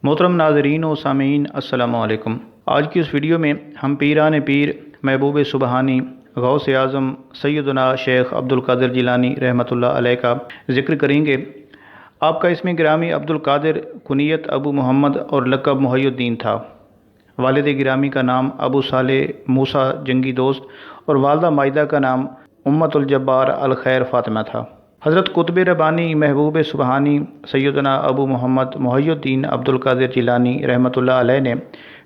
محترم ناظرین و سامعین السلام علیکم۔ آج کی اس ویڈیو میں ہم پیران پیر محبوب سبحانی غوث اعظم سیدنا شیخ عبدالقادر جیلانی رحمۃ اللہ علیہ کا ذکر کریں گے۔ آپ کا اسم گرامی عبدالقادر، کنیت ابو محمد اور لقب محی الدین تھا۔ والد گرامی کا نام ابو صالح موسیٰ جنگی دوست اور والدہ مائدہ کا نام امت الجبار الخیر فاطمہ تھا۔ حضرت قطب ربانی محبوب سبحانی سیدنا ابو محمد محی الدین عبدالقادر جیلانی رحمۃ اللہ علیہ نے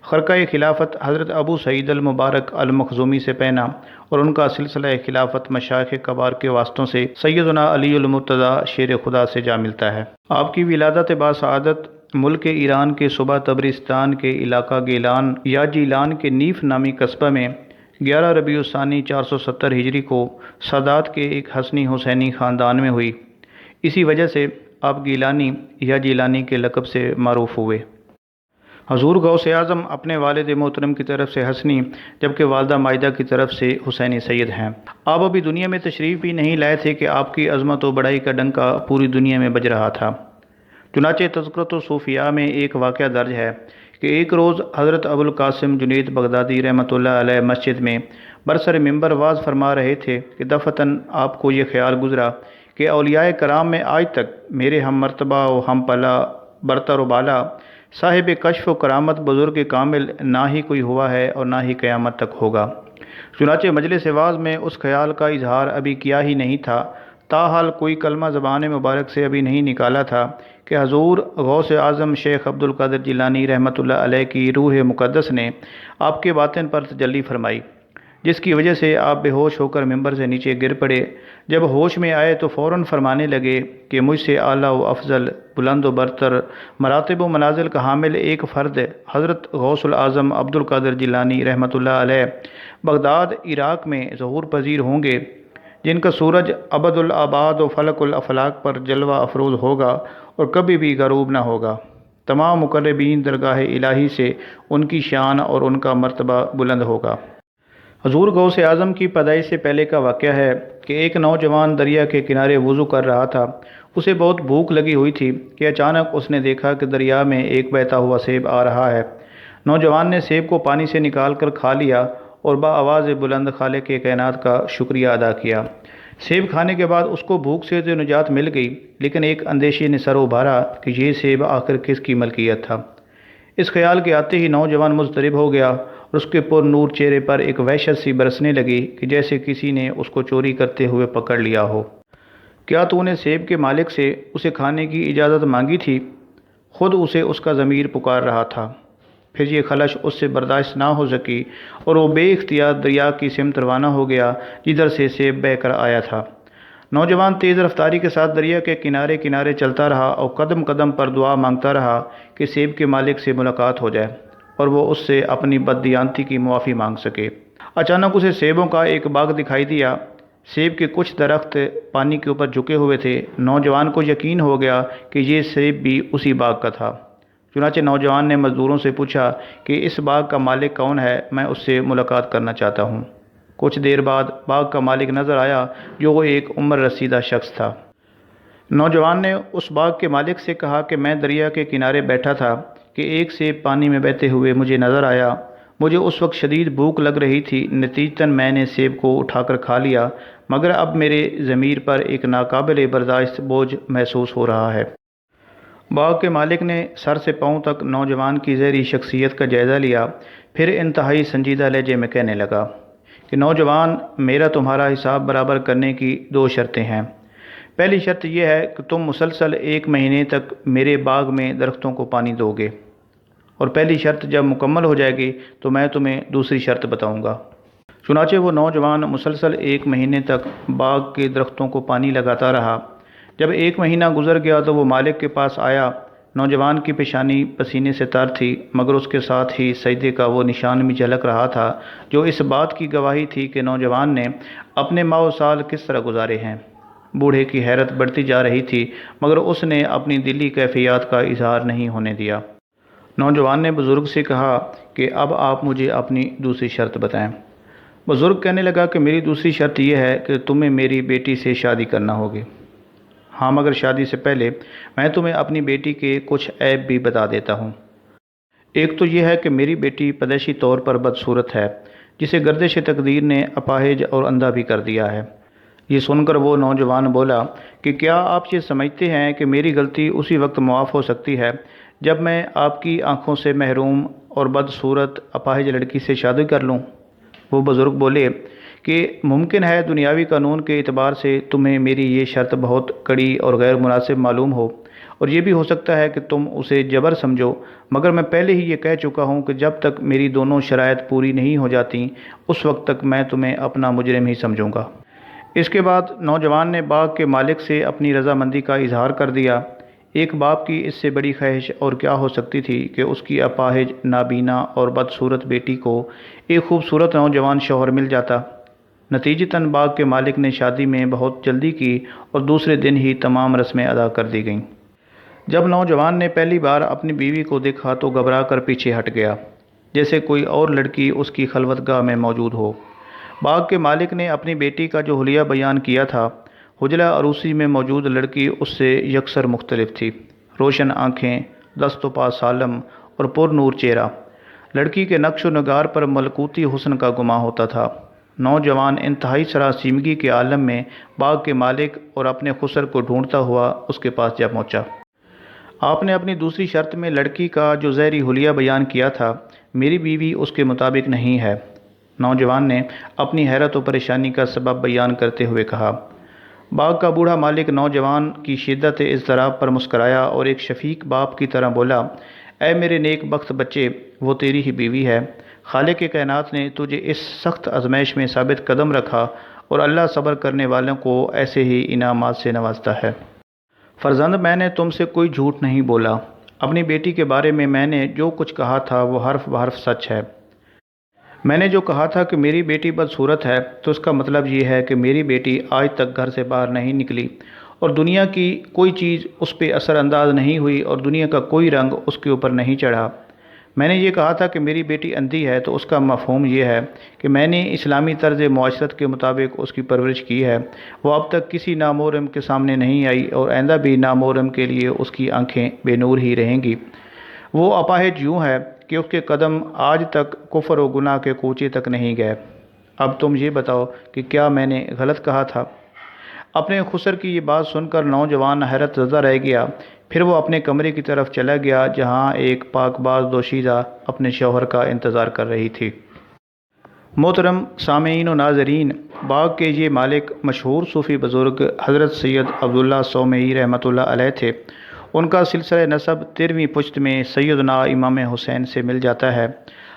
خرقہ خلافت حضرت ابو سعید المبارک المخزومی سے پہنا اور ان کا سلسلہ خلافت مشائخ کبار کے واسطوں سے سیدنا علی المرتضیٰ شیر خدا سے جا ملتا ہے۔ آپ کی ولادت باسعادت ملک ایران کے صوبہ تبرستان کے علاقہ گیلان یا جیلان کے نیف نامی قصبہ میں 11 ربیع الثانی 470 ہجری کو سادات کے ایک حسنی حسینی خاندان میں ہوئی۔ اسی وجہ سے آپ گیلانی یا جیلانی کے لقب سے معروف ہوئے۔ حضور غوث اعظم اپنے والد محترم کی طرف سے حسنی جبکہ والدہ مائدہ کی طرف سے حسینی سید ہیں۔ آپ ابھی دنیا میں تشریف بھی نہیں لائے تھے کہ آپ کی عظمت و بڑائی کا ڈنکا پوری دنیا میں بج رہا تھا۔ چنانچہ تذکرۃ الصوفیاء میں ایک واقعہ درج ہے کہ ایک روز حضرت ابوالقاسم جنید بغدادی رحمۃ اللہ علیہ مسجد میں برسر ممبر واز فرما رہے تھے کہ دفعتاً آپ کو یہ خیال گزرا کہ اولیاء کرام میں آج تک میرے ہم مرتبہ و ہم پلا برتر و بالا صاحب کشف و کرامت بزرگ کامل نہ ہی کوئی ہوا ہے اور نہ ہی قیامت تک ہوگا۔ چنانچہ مجلس واز میں اس خیال کا اظہار ابھی کیا ہی نہیں تھا، تاحال کوئی کلمہ زبان مبارک سے ابھی نہیں نکالا تھا کہ حضور غوث اعظم شیخ عبدالقادر جیلانی رحمۃ اللہ علیہ کی روح مقدس نے آپ کے باطن پر تجلی فرمائی، جس کی وجہ سے آپ بے ہوش ہو کر ممبر سے نیچے گر پڑے۔ جب ہوش میں آئے تو فوراً فرمانے لگے کہ مجھ سے اعلیٰ و افضل، بلند و برتر مراتب و منازل کا حامل ایک فرد حضرت غوث الاعظم عبدالقادر جیلانی رحمۃ اللہ علیہ بغداد عراق میں ظہور پذیر ہوں گے، جن کا سورج ابد الآباد و فلک الافلاک پر جلوہ افروز ہوگا اور کبھی بھی غروب نہ ہوگا۔ تمام مقربین درگاہ الہی سے ان کی شان اور ان کا مرتبہ بلند ہوگا۔ حضور غوث اعظم کی پیدائش سے پہلے کا واقعہ ہے کہ ایک نوجوان دریا کے کنارے وضو کر رہا تھا۔ اسے بہت بھوک لگی ہوئی تھی کہ اچانک اس نے دیکھا کہ دریا میں ایک بہتا ہوا سیب آ رہا ہے۔ نوجوان نے سیب کو پانی سے نکال کر کھا لیا اور بآواز بلند خالق کائنات کا شکریہ ادا کیا۔ سیب کھانے کے بعد اس کو بھوک سے تو نجات مل گئی، لیکن ایک اندیشے نے سر ابھارا کہ یہ سیب آخر کس کی ملکیت تھا۔ اس خیال کے آتے ہی نوجوان مضطرب ہو گیا اور اس کے پر نور چہرے پر ایک وحشت سی برسنے لگی کہ جیسے کسی نے اس کو چوری کرتے ہوئے پکڑ لیا ہو۔ کیا تو نے سیب کے مالک سے اسے کھانے کی اجازت مانگی تھی؟ خود اسے اس کا ضمیر پکار رہا تھا۔ پھر یہ خلش اس سے برداشت نہ ہو سکی اور وہ بے اختیار دریا کی سمت روانہ ہو گیا جدھر سے سیب بہہ کر آیا تھا۔ نوجوان تیز رفتاری کے ساتھ دریا کے کنارے کنارے چلتا رہا اور قدم قدم پر دعا مانگتا رہا کہ سیب کے مالک سے ملاقات ہو جائے اور وہ اس سے اپنی بددیانتی کی معافی مانگ سکے۔ اچانک اسے سیبوں کا ایک باغ دکھائی دیا۔ سیب کے کچھ درخت پانی کے اوپر جھکے ہوئے تھے۔ نوجوان کو یقین ہو گیا کہ یہ سیب بھی اسی باغ کا تھا۔ چنانچہ نوجوان نے مزدوروں سے پوچھا کہ اس باغ کا مالک کون ہے، میں اس سے ملاقات کرنا چاہتا ہوں۔ کچھ دیر بعد باغ کا مالک نظر آیا، جو وہ ایک عمر رسیدہ شخص تھا۔ نوجوان نے اس باغ کے مالک سے کہا کہ میں دریا کے کنارے بیٹھا تھا کہ ایک سیب پانی میں بہتے ہوئے مجھے نظر آیا۔ مجھے اس وقت شدید بھوک لگ رہی تھی، نتیجتاً میں نے سیب کو اٹھا کر کھا لیا، مگر اب میرے ضمیر پر ایک ناقابل برداشت بوجھ محسوس ہو رہا ہے۔ باغ کے مالک نے سر سے پاؤں تک نوجوان کی ظاہری شخصیت کا جائزہ لیا، پھر انتہائی سنجیدہ لہجے میں کہنے لگا کہ نوجوان، میرا تمہارا حساب برابر کرنے کی 2 شرطیں ہیں۔ پہلی شرط یہ ہے کہ تم مسلسل 1 مہینے تک میرے باغ میں درختوں کو پانی دو گے، اور پہلی شرط جب مکمل ہو جائے گی تو میں تمہیں دوسری شرط بتاؤں گا۔ چنانچہ وہ نوجوان مسلسل 1 مہینے تک باغ کے درختوں کو پانی لگاتا رہا۔ جب 1 مہینہ گزر گیا تو وہ مالک کے پاس آیا۔ نوجوان کی پیشانی پسینے سے تر تھی، مگر اس کے ساتھ ہی سجدے کا وہ نشان بھی جھلک رہا تھا جو اس بات کی گواہی تھی کہ نوجوان نے اپنے ماہ و سال کس طرح گزارے ہیں۔ بوڑھے کی حیرت بڑھتی جا رہی تھی، مگر اس نے اپنی دلی کیفیات کا اظہار نہیں ہونے دیا۔ نوجوان نے بزرگ سے کہا کہ اب آپ مجھے اپنی دوسری شرط بتائیں۔ بزرگ کہنے لگا کہ میری دوسری شرط یہ ہے کہ تمہیں میری بیٹی سے شادی کرنا ہوگی۔ ہاں، مگر شادی سے پہلے میں تمہیں اپنی بیٹی کے کچھ عیب بھی بتا دیتا ہوں۔ ایک تو یہ ہے کہ میری بیٹی پیدائشی طور پر بدصورت ہے، جسے گردش تقدیر نے اپاہج اور اندھا بھی کر دیا ہے۔ یہ سن کر وہ نوجوان بولا کہ کیا آپ یہ سمجھتے ہیں کہ میری غلطی اسی وقت معاف ہو سکتی ہے جب میں آپ کی آنکھوں سے محروم اور بدصورت اپاہج لڑکی سے شادی کر لوں؟ وہ بزرگ بولے کہ ممکن ہے دنیاوی قانون کے اعتبار سے تمہیں میری یہ شرط بہت کڑی اور غیر مناسب معلوم ہو، اور یہ بھی ہو سکتا ہے کہ تم اسے جبر سمجھو، مگر میں پہلے ہی یہ کہہ چکا ہوں کہ جب تک میری دونوں شرائط پوری نہیں ہو جاتی اس وقت تک میں تمہیں اپنا مجرم ہی سمجھوں گا۔ اس کے بعد نوجوان نے باغ کے مالک سے اپنی رضامندی کا اظہار کر دیا۔ ایک باپ کی اس سے بڑی خواہش اور کیا ہو سکتی تھی کہ اس کی اپاہج، نابینا اور بدصورت بیٹی کو ایک خوبصورت نوجوان شوہر مل جاتا۔ نتیجتاً باغ کے مالک نے شادی میں بہت جلدی کی اور دوسرے دن ہی تمام رسمیں ادا کر دی گئیں۔ جب نوجوان نے پہلی بار اپنی بیوی کو دیکھا تو گھبرا کر پیچھے ہٹ گیا، جیسے کوئی اور لڑکی اس کی خلوت گاہ میں موجود ہو۔ باغ کے مالک نے اپنی بیٹی کا جو حلیہ بیان کیا تھا، حجرہ عروسی میں موجود لڑکی اس سے یکسر مختلف تھی۔ روشن آنکھیں، دست و پا سالم اور پر نور چہرہ، لڑکی کے نقش و نگار پر ملکوتی حسن کا گماں ہوتا تھا۔ نوجوان انتہائی سراسیمگی کے عالم میں باغ کے مالک اور اپنے خسر کو ڈھونڈتا ہوا اس کے پاس جا پہنچا۔ آپ نے اپنی دوسری شرط میں لڑکی کا جو زہری حلیہ بیان کیا تھا، میری بیوی اس کے مطابق نہیں ہے۔ نوجوان نے اپنی حیرت و پریشانی کا سبب بیان کرتے ہوئے کہا۔ باغ کا بوڑھا مالک نوجوان کی شدت اضطراب پر مسکرایا اور ایک شفیق باپ کی طرح بولا، اے میرے نیک بخت بچے، وہ تیری ہی بیوی ہے۔ خالق کائنات نے تجھے اس سخت آزمائش میں ثابت قدم رکھا اور اللہ صبر کرنے والوں کو ایسے ہی انعامات سے نوازتا ہے۔ فرزند، میں نے تم سے کوئی جھوٹ نہیں بولا۔ اپنی بیٹی کے بارے میں نے جو کچھ کہا تھا وہ حرف بحرف سچ ہے۔ میں نے جو کہا تھا کہ میری بیٹی بدصورت ہے تو اس کا مطلب یہ ہے کہ میری بیٹی آج تک گھر سے باہر نہیں نکلی اور دنیا کی کوئی چیز اس پہ اثر انداز نہیں ہوئی اور دنیا کا کوئی رنگ اس کے اوپر نہیں چڑھا۔ میں نے یہ کہا تھا کہ میری بیٹی اندھی ہے تو اس کا مفہوم یہ ہے کہ میں نے اسلامی طرز معاشرت کے مطابق اس کی پرورش کی ہے۔ وہ اب تک کسی نامحرم کے سامنے نہیں آئی اور آئندہ بھی نامحرم کے لیے اس کی آنکھیں بے نور ہی رہیں گی۔ وہ اپاہج یوں ہے کہ اس کے قدم آج تک کفر و گناہ کے کوچے تک نہیں گئے۔ اب تم یہ بتاؤ کہ کیا میں نے غلط کہا تھا؟ اپنے خسر کی یہ بات سن کر نوجوان حیرت زدہ رہ گیا۔ پھر وہ اپنے کمرے کی طرف چلا گیا جہاں ایک پاک باز دوشیزہ اپنے شوہر کا انتظار کر رہی تھی۔ محترم سامعین و ناظرین، باغ کے یہ مالک مشہور صوفی بزرگ حضرت سید عبداللہ صومعی رحمۃ اللہ علیہ تھے۔ ان کا سلسلہ نسب 13ویں پشت میں سیدنا امام حسین سے مل جاتا ہے۔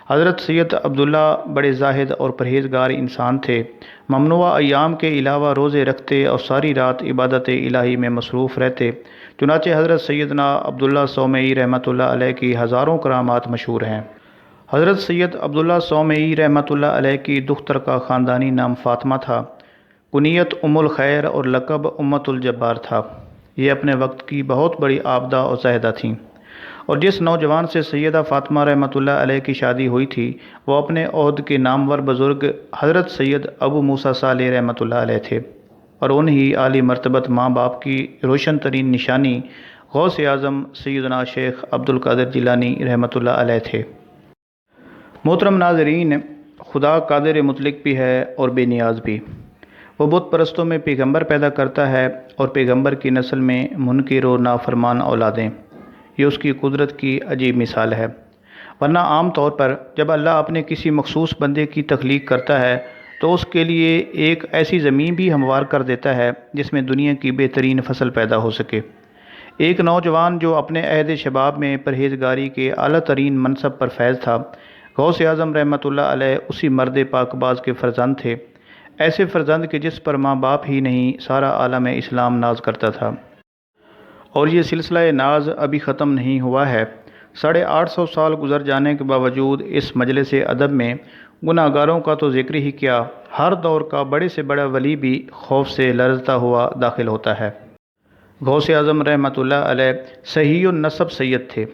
حضرت سید عبداللہ بڑے زاہد اور پرہیزگار انسان تھے۔ ممنوعہ ایام کے علاوہ روزے رکھتے اور ساری رات عبادت الہی میں مصروف رہتے۔ چنانچہ حضرت سیدنا عبداللہ صومعی رحمۃ اللہ علیہ کی ہزاروں کرامات مشہور ہیں۔ حضرت سید عبداللہ صومعی رحمۃ اللہ علیہ کی دختر کا خاندانی نام فاطمہ تھا۔ کنیت ام الخیر اور لقب امت الجبار تھا۔ یہ اپنے وقت کی بہت بڑی عابدہ اور زاہدہ تھیں، اور جس نوجوان سے سیدہ فاطمہ رحمۃ اللہ علیہ کی شادی ہوئی تھی وہ اپنے عہد کے نامور بزرگ حضرت سید ابو موسیٰ صالح رحمۃ اللہ علیہ تھے، اور انہی عالی مرتبت ماں باپ کی روشن ترین نشانی غوث اعظم سیدنا شیخ عبد القادر جیلانی رحمۃ اللہ علیہ تھے۔ محترم ناظرین، خدا قادر مطلق بھی ہے اور بے نیاز بھی۔ وہ بت پرستوں میں پیغمبر پیدا کرتا ہے اور پیغمبر کی نسل میں منکر و نافرمان اولادیں۔ یہ اس کی قدرت کی عجیب مثال ہے، ورنہ عام طور پر جب اللہ اپنے کسی مخصوص بندے کی تخلیق کرتا ہے تو اس کے لیے ایک ایسی زمین بھی ہموار کر دیتا ہے جس میں دنیا کی بہترین فصل پیدا ہو سکے۔ ایک نوجوان جو اپنے عہد شباب میں پرہیزگاری کے اعلیٰ ترین منصب پر فیض تھا، غوث اعظم رحمۃ اللہ علیہ اسی مرد پاک باز کے فرزند تھے، ایسے فرزند کہ جس پر ماں باپ ہی نہیں سارا عالم اسلام ناز کرتا تھا، اور یہ سلسلہ ناز ابھی ختم نہیں ہوا ہے۔ 850 سال گزر جانے کے باوجود اس مجلس ادب میں گناہ گاروں کا تو ذکر ہی کیا، ہر دور کا بڑے سے بڑا ولی بھی خوف سے لرزتا ہوا داخل ہوتا ہے۔ غوث اعظم رحمۃ اللہ علیہ صحیح النسب سید تھے۔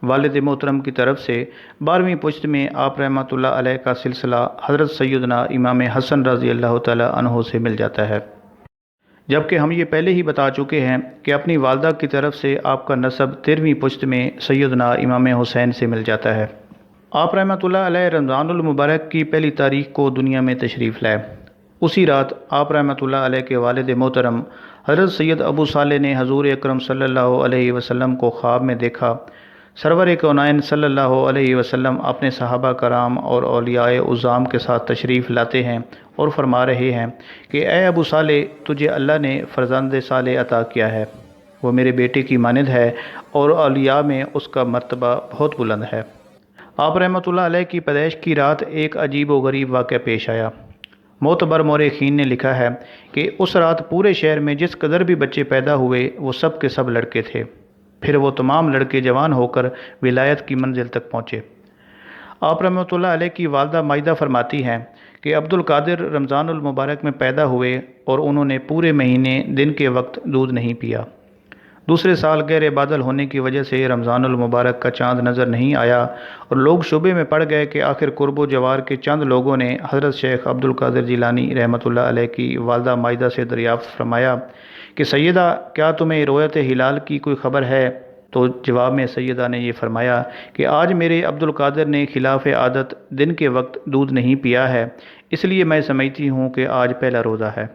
والد محترم کی طرف سے 12ویں پشت میں آپ رحمۃ اللہ علیہ کا سلسلہ حضرت سیدنا امام حسن رضی اللہ تعالی عنہ سے مل جاتا ہے۔ جبکہ ہم یہ پہلے ہی بتا چکے ہیں کہ اپنی والدہ کی طرف سے آپ کا نسب 13ویں پشت میں سیدنا امام حسین سے مل جاتا ہے۔ آپ رحمۃ اللہ علیہ رمضان المبارک کی پہلی تاریخ کو دنیا میں تشریف لائے۔ اسی رات آپ رحمۃ اللہ علیہ کے والد محترم حضرت سید ابو صالح نے حضور اکرم صلی اللہ علیہ وسلم کو خواب میں دیکھا۔ سرور کونین صلی اللہ علیہ وسلم اپنے صحابہ کرام اور اولیاء عظام کے ساتھ تشریف لاتے ہیں اور فرما رہے ہیں کہ اے ابو صالح، تجھے اللہ نے فرزند صالح عطا کیا ہے، وہ میرے بیٹے کی مانند ہے اور اولیاء میں اس کا مرتبہ بہت بلند ہے۔ آپ رحمۃ اللہ علیہ کی پیدائش کی رات ایک عجیب و غریب واقعہ پیش آیا۔ معتبر مورخین نے لکھا ہے کہ اس رات پورے شہر میں جس قدر بھی بچے پیدا ہوئے وہ سب کے سب لڑکے تھے۔ پھر وہ تمام لڑکے جوان ہو کر ولایت کی منزل تک پہنچے۔ آپ رحمۃ اللہ علیہ کی والدہ مائدہ فرماتی ہیں کہ عبد القادر رمضان المبارک میں پیدا ہوئے اور انہوں نے پورے مہینے دن کے وقت دودھ نہیں پیا۔ دوسرے سال گہرے بادل ہونے کی وجہ سے رمضان المبارک کا چاند نظر نہیں آیا اور لوگ شبے میں پڑ گئے کہ آخر قرب و جوار کے چند لوگوں نے حضرت شیخ عبد القادر جیلانی رحمۃ اللہ علیہ کی والدہ مائدہ سے دریافت فرمایا کہ سیدہ، کیا تمہیں رؤیت ہلال کی کوئی خبر ہے؟ تو جواب میں سیدہ نے یہ فرمایا کہ آج میرے عبد القادر نے خلاف عادت دن کے وقت دودھ نہیں پیا ہے، اس لیے میں سمجھتی ہوں کہ آج پہلا روزہ ہے۔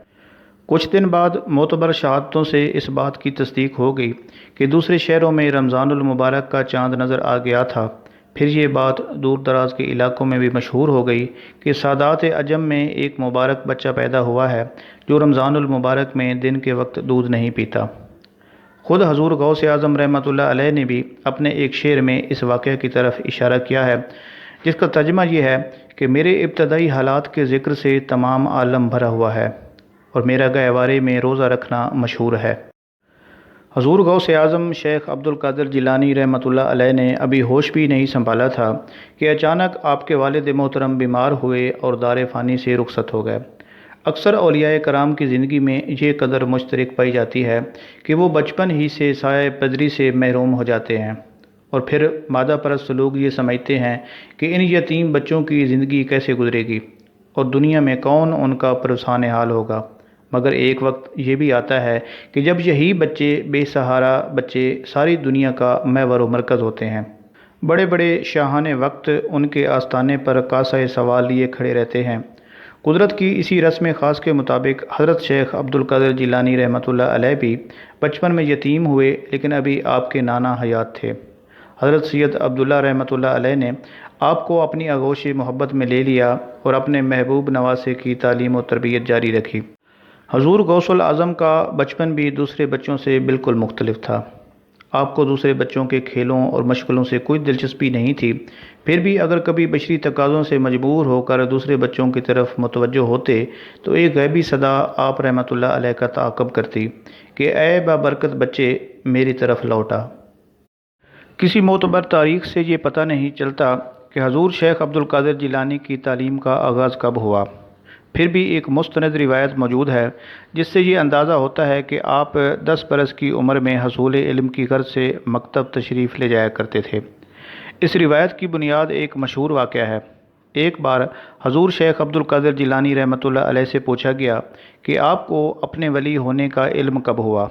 کچھ دن بعد معتبر شہادتوں سے اس بات کی تصدیق ہو گئی کہ دوسرے شہروں میں رمضان المبارک کا چاند نظر آ گیا تھا۔ پھر یہ بات دور دراز کے علاقوں میں بھی مشہور ہو گئی کہ سادات عجم میں ایک مبارک بچہ پیدا ہوا ہے جو رمضان المبارک میں دن کے وقت دودھ نہیں پیتا۔ خود حضور غوث اعظم رحمۃ اللہ علیہ نے بھی اپنے ایک شعر میں اس واقعہ کی طرف اشارہ کیا ہے، جس کا ترجمہ یہ ہے کہ میرے ابتدائی حالات کے ذکر سے تمام عالم بھرا ہوا ہے اور میرا گہوارے میں روزہ رکھنا مشہور ہے۔ حضور غوث اعظم شیخ عبد القادر جیلانی رحمۃ اللہ علیہ نے ابھی ہوش بھی نہیں سنبھالا تھا کہ اچانک آپ کے والد محترم بیمار ہوئے اور دار فانی سے رخصت ہو گئے۔ اکثر اولیاء کرام کی زندگی میں یہ قدر مشترک پائی جاتی ہے کہ وہ بچپن ہی سے سایہ پذیری سے محروم ہو جاتے ہیں اور پھر مادہ پرست لوگ یہ سمجھتے ہیں کہ ان یتیم بچوں کی زندگی کیسے گزرے گی اور دنیا میں کون ان کا پرسان حال ہوگا۔ مگر ایک وقت یہ بھی آتا ہے کہ جب یہی بچے، بے سہارا بچے، ساری دنیا کا محور و مرکز ہوتے ہیں۔ بڑے بڑے شاہان وقت ان کے آستانے پر کاسہ سوال لیے کھڑے رہتے ہیں۔ قدرت کی اسی رسم خاص کے مطابق حضرت شیخ عبد القادر جیلانی رحمۃ اللہ علیہ بھی بچپن میں یتیم ہوئے، لیکن ابھی آپ کے نانا حیات تھے۔ حضرت سید عبداللہ رحمۃ اللہ علیہ نے آپ کو اپنی آغوش محبت میں لے لیا اور اپنے محبوب نواسے کی تعلیم و تربیت جاری رکھی۔ حضور غوث الاعظم کا بچپن بھی دوسرے بچوں سے بالکل مختلف تھا۔ آپ کو دوسرے بچوں کے کھیلوں اور مشغلوں سے کوئی دلچسپی نہیں تھی، پھر بھی اگر کبھی بشری تقاضوں سے مجبور ہو کر دوسرے بچوں کی طرف متوجہ ہوتے تو ایک غیبی صدا آپ رحمۃ اللہ علیہ کا تعاقب کرتی کہ اے بابرکت بچے، میری طرف لوٹا۔ کسی معتبر تاریخ سے یہ پتہ نہیں چلتا کہ حضور شیخ عبد القادر جیلانی کی تعلیم کا آغاز کب ہوا، پھر بھی ایک مستند روایت موجود ہے جس سے یہ اندازہ ہوتا ہے کہ آپ 10 برس کی عمر میں حصول علم کی غرض سے مکتب تشریف لے جایا کرتے تھے۔ اس روایت کی بنیاد ایک مشہور واقعہ ہے۔ ایک بار حضور شیخ عبد القادر جیلانی رحمۃ اللہ علیہ سے پوچھا گیا کہ آپ کو اپنے ولی ہونے کا علم کب ہوا؟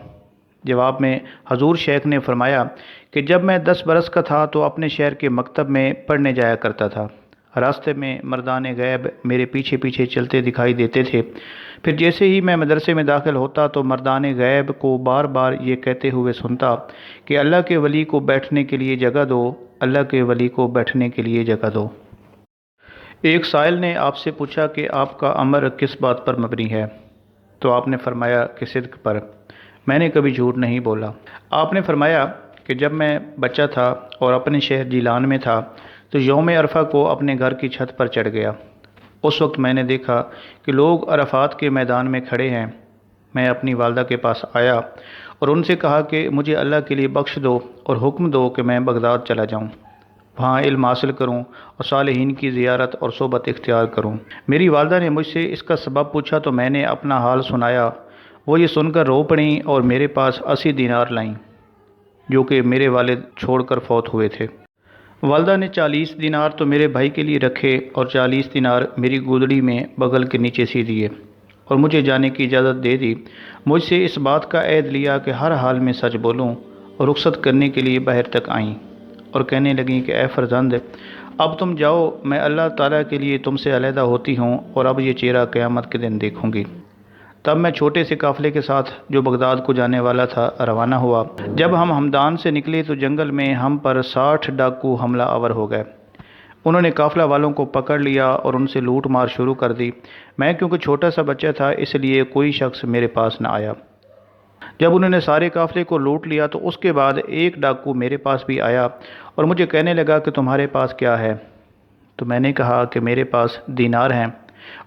جواب میں حضور شیخ نے فرمایا کہ جب میں 10 برس کا تھا تو اپنے شہر کے مکتب میں پڑھنے جایا کرتا تھا۔ راستے میں مردان غیب میرے پیچھے پیچھے چلتے دکھائی دیتے تھے۔ پھر جیسے ہی میں مدرسے میں داخل ہوتا تو مردان غیب کو بار بار یہ کہتے ہوئے سنتا کہ اللہ کے ولی کو بیٹھنے کے لیے جگہ دو، اللہ کے ولی کو بیٹھنے کے لیے جگہ دو۔ ایک سائل نے آپ سے پوچھا کہ آپ کا امر کس بات پر مبنی ہے؟ تو آپ نے فرمایا کہ صدق پر۔ میں نے کبھی جھوٹ نہیں بولا۔ آپ نے فرمایا کہ جب میں بچہ تھا اور اپنے شہر جیلان میں تھا تو یوم عرفہ کو اپنے گھر کی چھت پر چڑھ گیا۔ اس وقت میں نے دیکھا کہ لوگ عرفات کے میدان میں کھڑے ہیں۔ میں اپنی والدہ کے پاس آیا اور ان سے کہا کہ مجھے اللہ کے لیے بخش دو اور حکم دو کہ میں بغداد چلا جاؤں، وہاں علم حاصل کروں اور صالحین کی زیارت اور صحبت اختیار کروں۔ میری والدہ نے مجھ سے اس کا سبب پوچھا تو میں نے اپنا حال سنایا۔ وہ یہ سن کر رو پڑیں اور میرے پاس 80 دینار لائیں جو کہ میرے والد چھوڑ کر فوت ہوئے تھے۔ والدہ نے 40 دینار تو میرے بھائی کے لیے رکھے اور 40 دینار میری گودڑی میں بغل کے نیچے سی دیے۔ اور مجھے جانے کی اجازت دے دی۔ مجھ سے اس بات کا عہد لیا کہ ہر حال میں سچ بولوں، اور رخصت کرنے کے لیے باہر تک آئیں اور کہنے لگیں کہ اے فرزند، اب تم جاؤ، میں اللہ تعالیٰ کے لیے تم سے علیحدہ ہوتی ہوں اور اب یہ چہرہ قیامت کے دن دیکھوں گی۔ تب میں چھوٹے سے قافلے کے ساتھ جو بغداد کو جانے والا تھا روانہ ہوا۔ جب ہم ہمدان سے نکلے تو جنگل میں ہم پر 60 ڈاکو حملہ آور ہو گئے۔ انہوں نے قافلہ والوں کو پکڑ لیا اور ان سے لوٹ مار شروع کر دی۔ میں کیونکہ چھوٹا سا بچہ تھا اس لیے کوئی شخص میرے پاس نہ آیا۔ جب انہوں نے سارے قافلے کو لوٹ لیا تو اس کے بعد ایک ڈاکو میرے پاس بھی آیا اور مجھے کہنے لگا کہ تمہارے پاس کیا ہے؟ تو میں نے کہا کہ میرے پاس دینار ہیں۔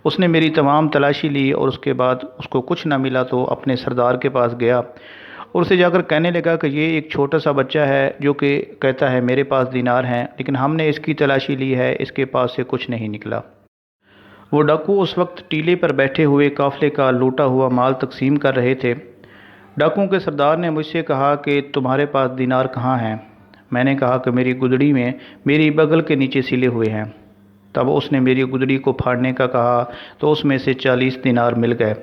اس نے میری تمام تلاشی لی اور اس کے بعد اس کو کچھ نہ ملا تو اپنے سردار کے پاس گیا اور اسے جا کر کہنے لگا کہ یہ ایک چھوٹا سا بچہ ہے جو کہ کہتا ہے میرے پاس دینار ہیں، لیکن ہم نے اس کی تلاشی لی ہے، اس کے پاس سے کچھ نہیں نکلا۔ وہ ڈاکو اس وقت ٹیلے پر بیٹھے ہوئے قافلے کا لوٹا ہوا مال تقسیم کر رہے تھے۔ ڈاکوؤں کے سردار نے مجھ سے کہا کہ تمہارے پاس دینار کہاں ہیں؟ میں نے کہا کہ میری گدڑی میں میری بغل کے نیچے سلے ہوئے ہیں۔ تب اس نے میری گدڑی کو پھاڑنے کا کہا تو اس میں سے 40 دینار مل گئے۔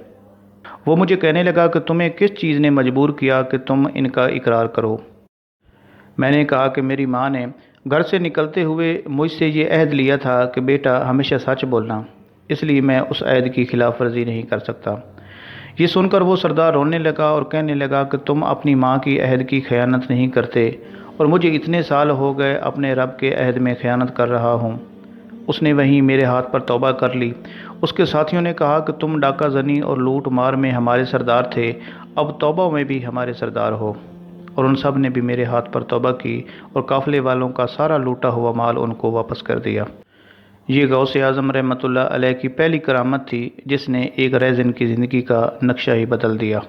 وہ مجھے کہنے لگا کہ تمہیں کس چیز نے مجبور کیا کہ تم ان کا اقرار کرو؟ میں نے کہا کہ میری ماں نے گھر سے نکلتے ہوئے مجھ سے یہ عہد لیا تھا کہ بیٹا ہمیشہ سچ بولنا، اس لیے میں اس عہد کی خلاف ورزی نہیں کر سکتا۔ یہ سن کر وہ سردار رونے لگا اور کہنے لگا کہ تم اپنی ماں کی عہد کی خیانت نہیں کرتے اور مجھے اتنے سال ہو گئے اپنے رب کے عہد میں خیانت کر رہا ہوں۔ اس نے وہیں میرے ہاتھ پر توبہ کر لی۔ اس کے ساتھیوں نے کہا کہ تم ڈاکہ زنی اور لوٹ مار میں ہمارے سردار تھے، اب توبہ میں بھی ہمارے سردار ہو۔ اور ان سب نے بھی میرے ہاتھ پر توبہ کی اور قافلے والوں کا سارا لوٹا ہوا مال ان کو واپس کر دیا۔ یہ غوث اعظم رحمۃ اللہ علیہ کی پہلی کرامت تھی جس نے ایک ریزن کی زندگی کا نقشہ ہی بدل دیا۔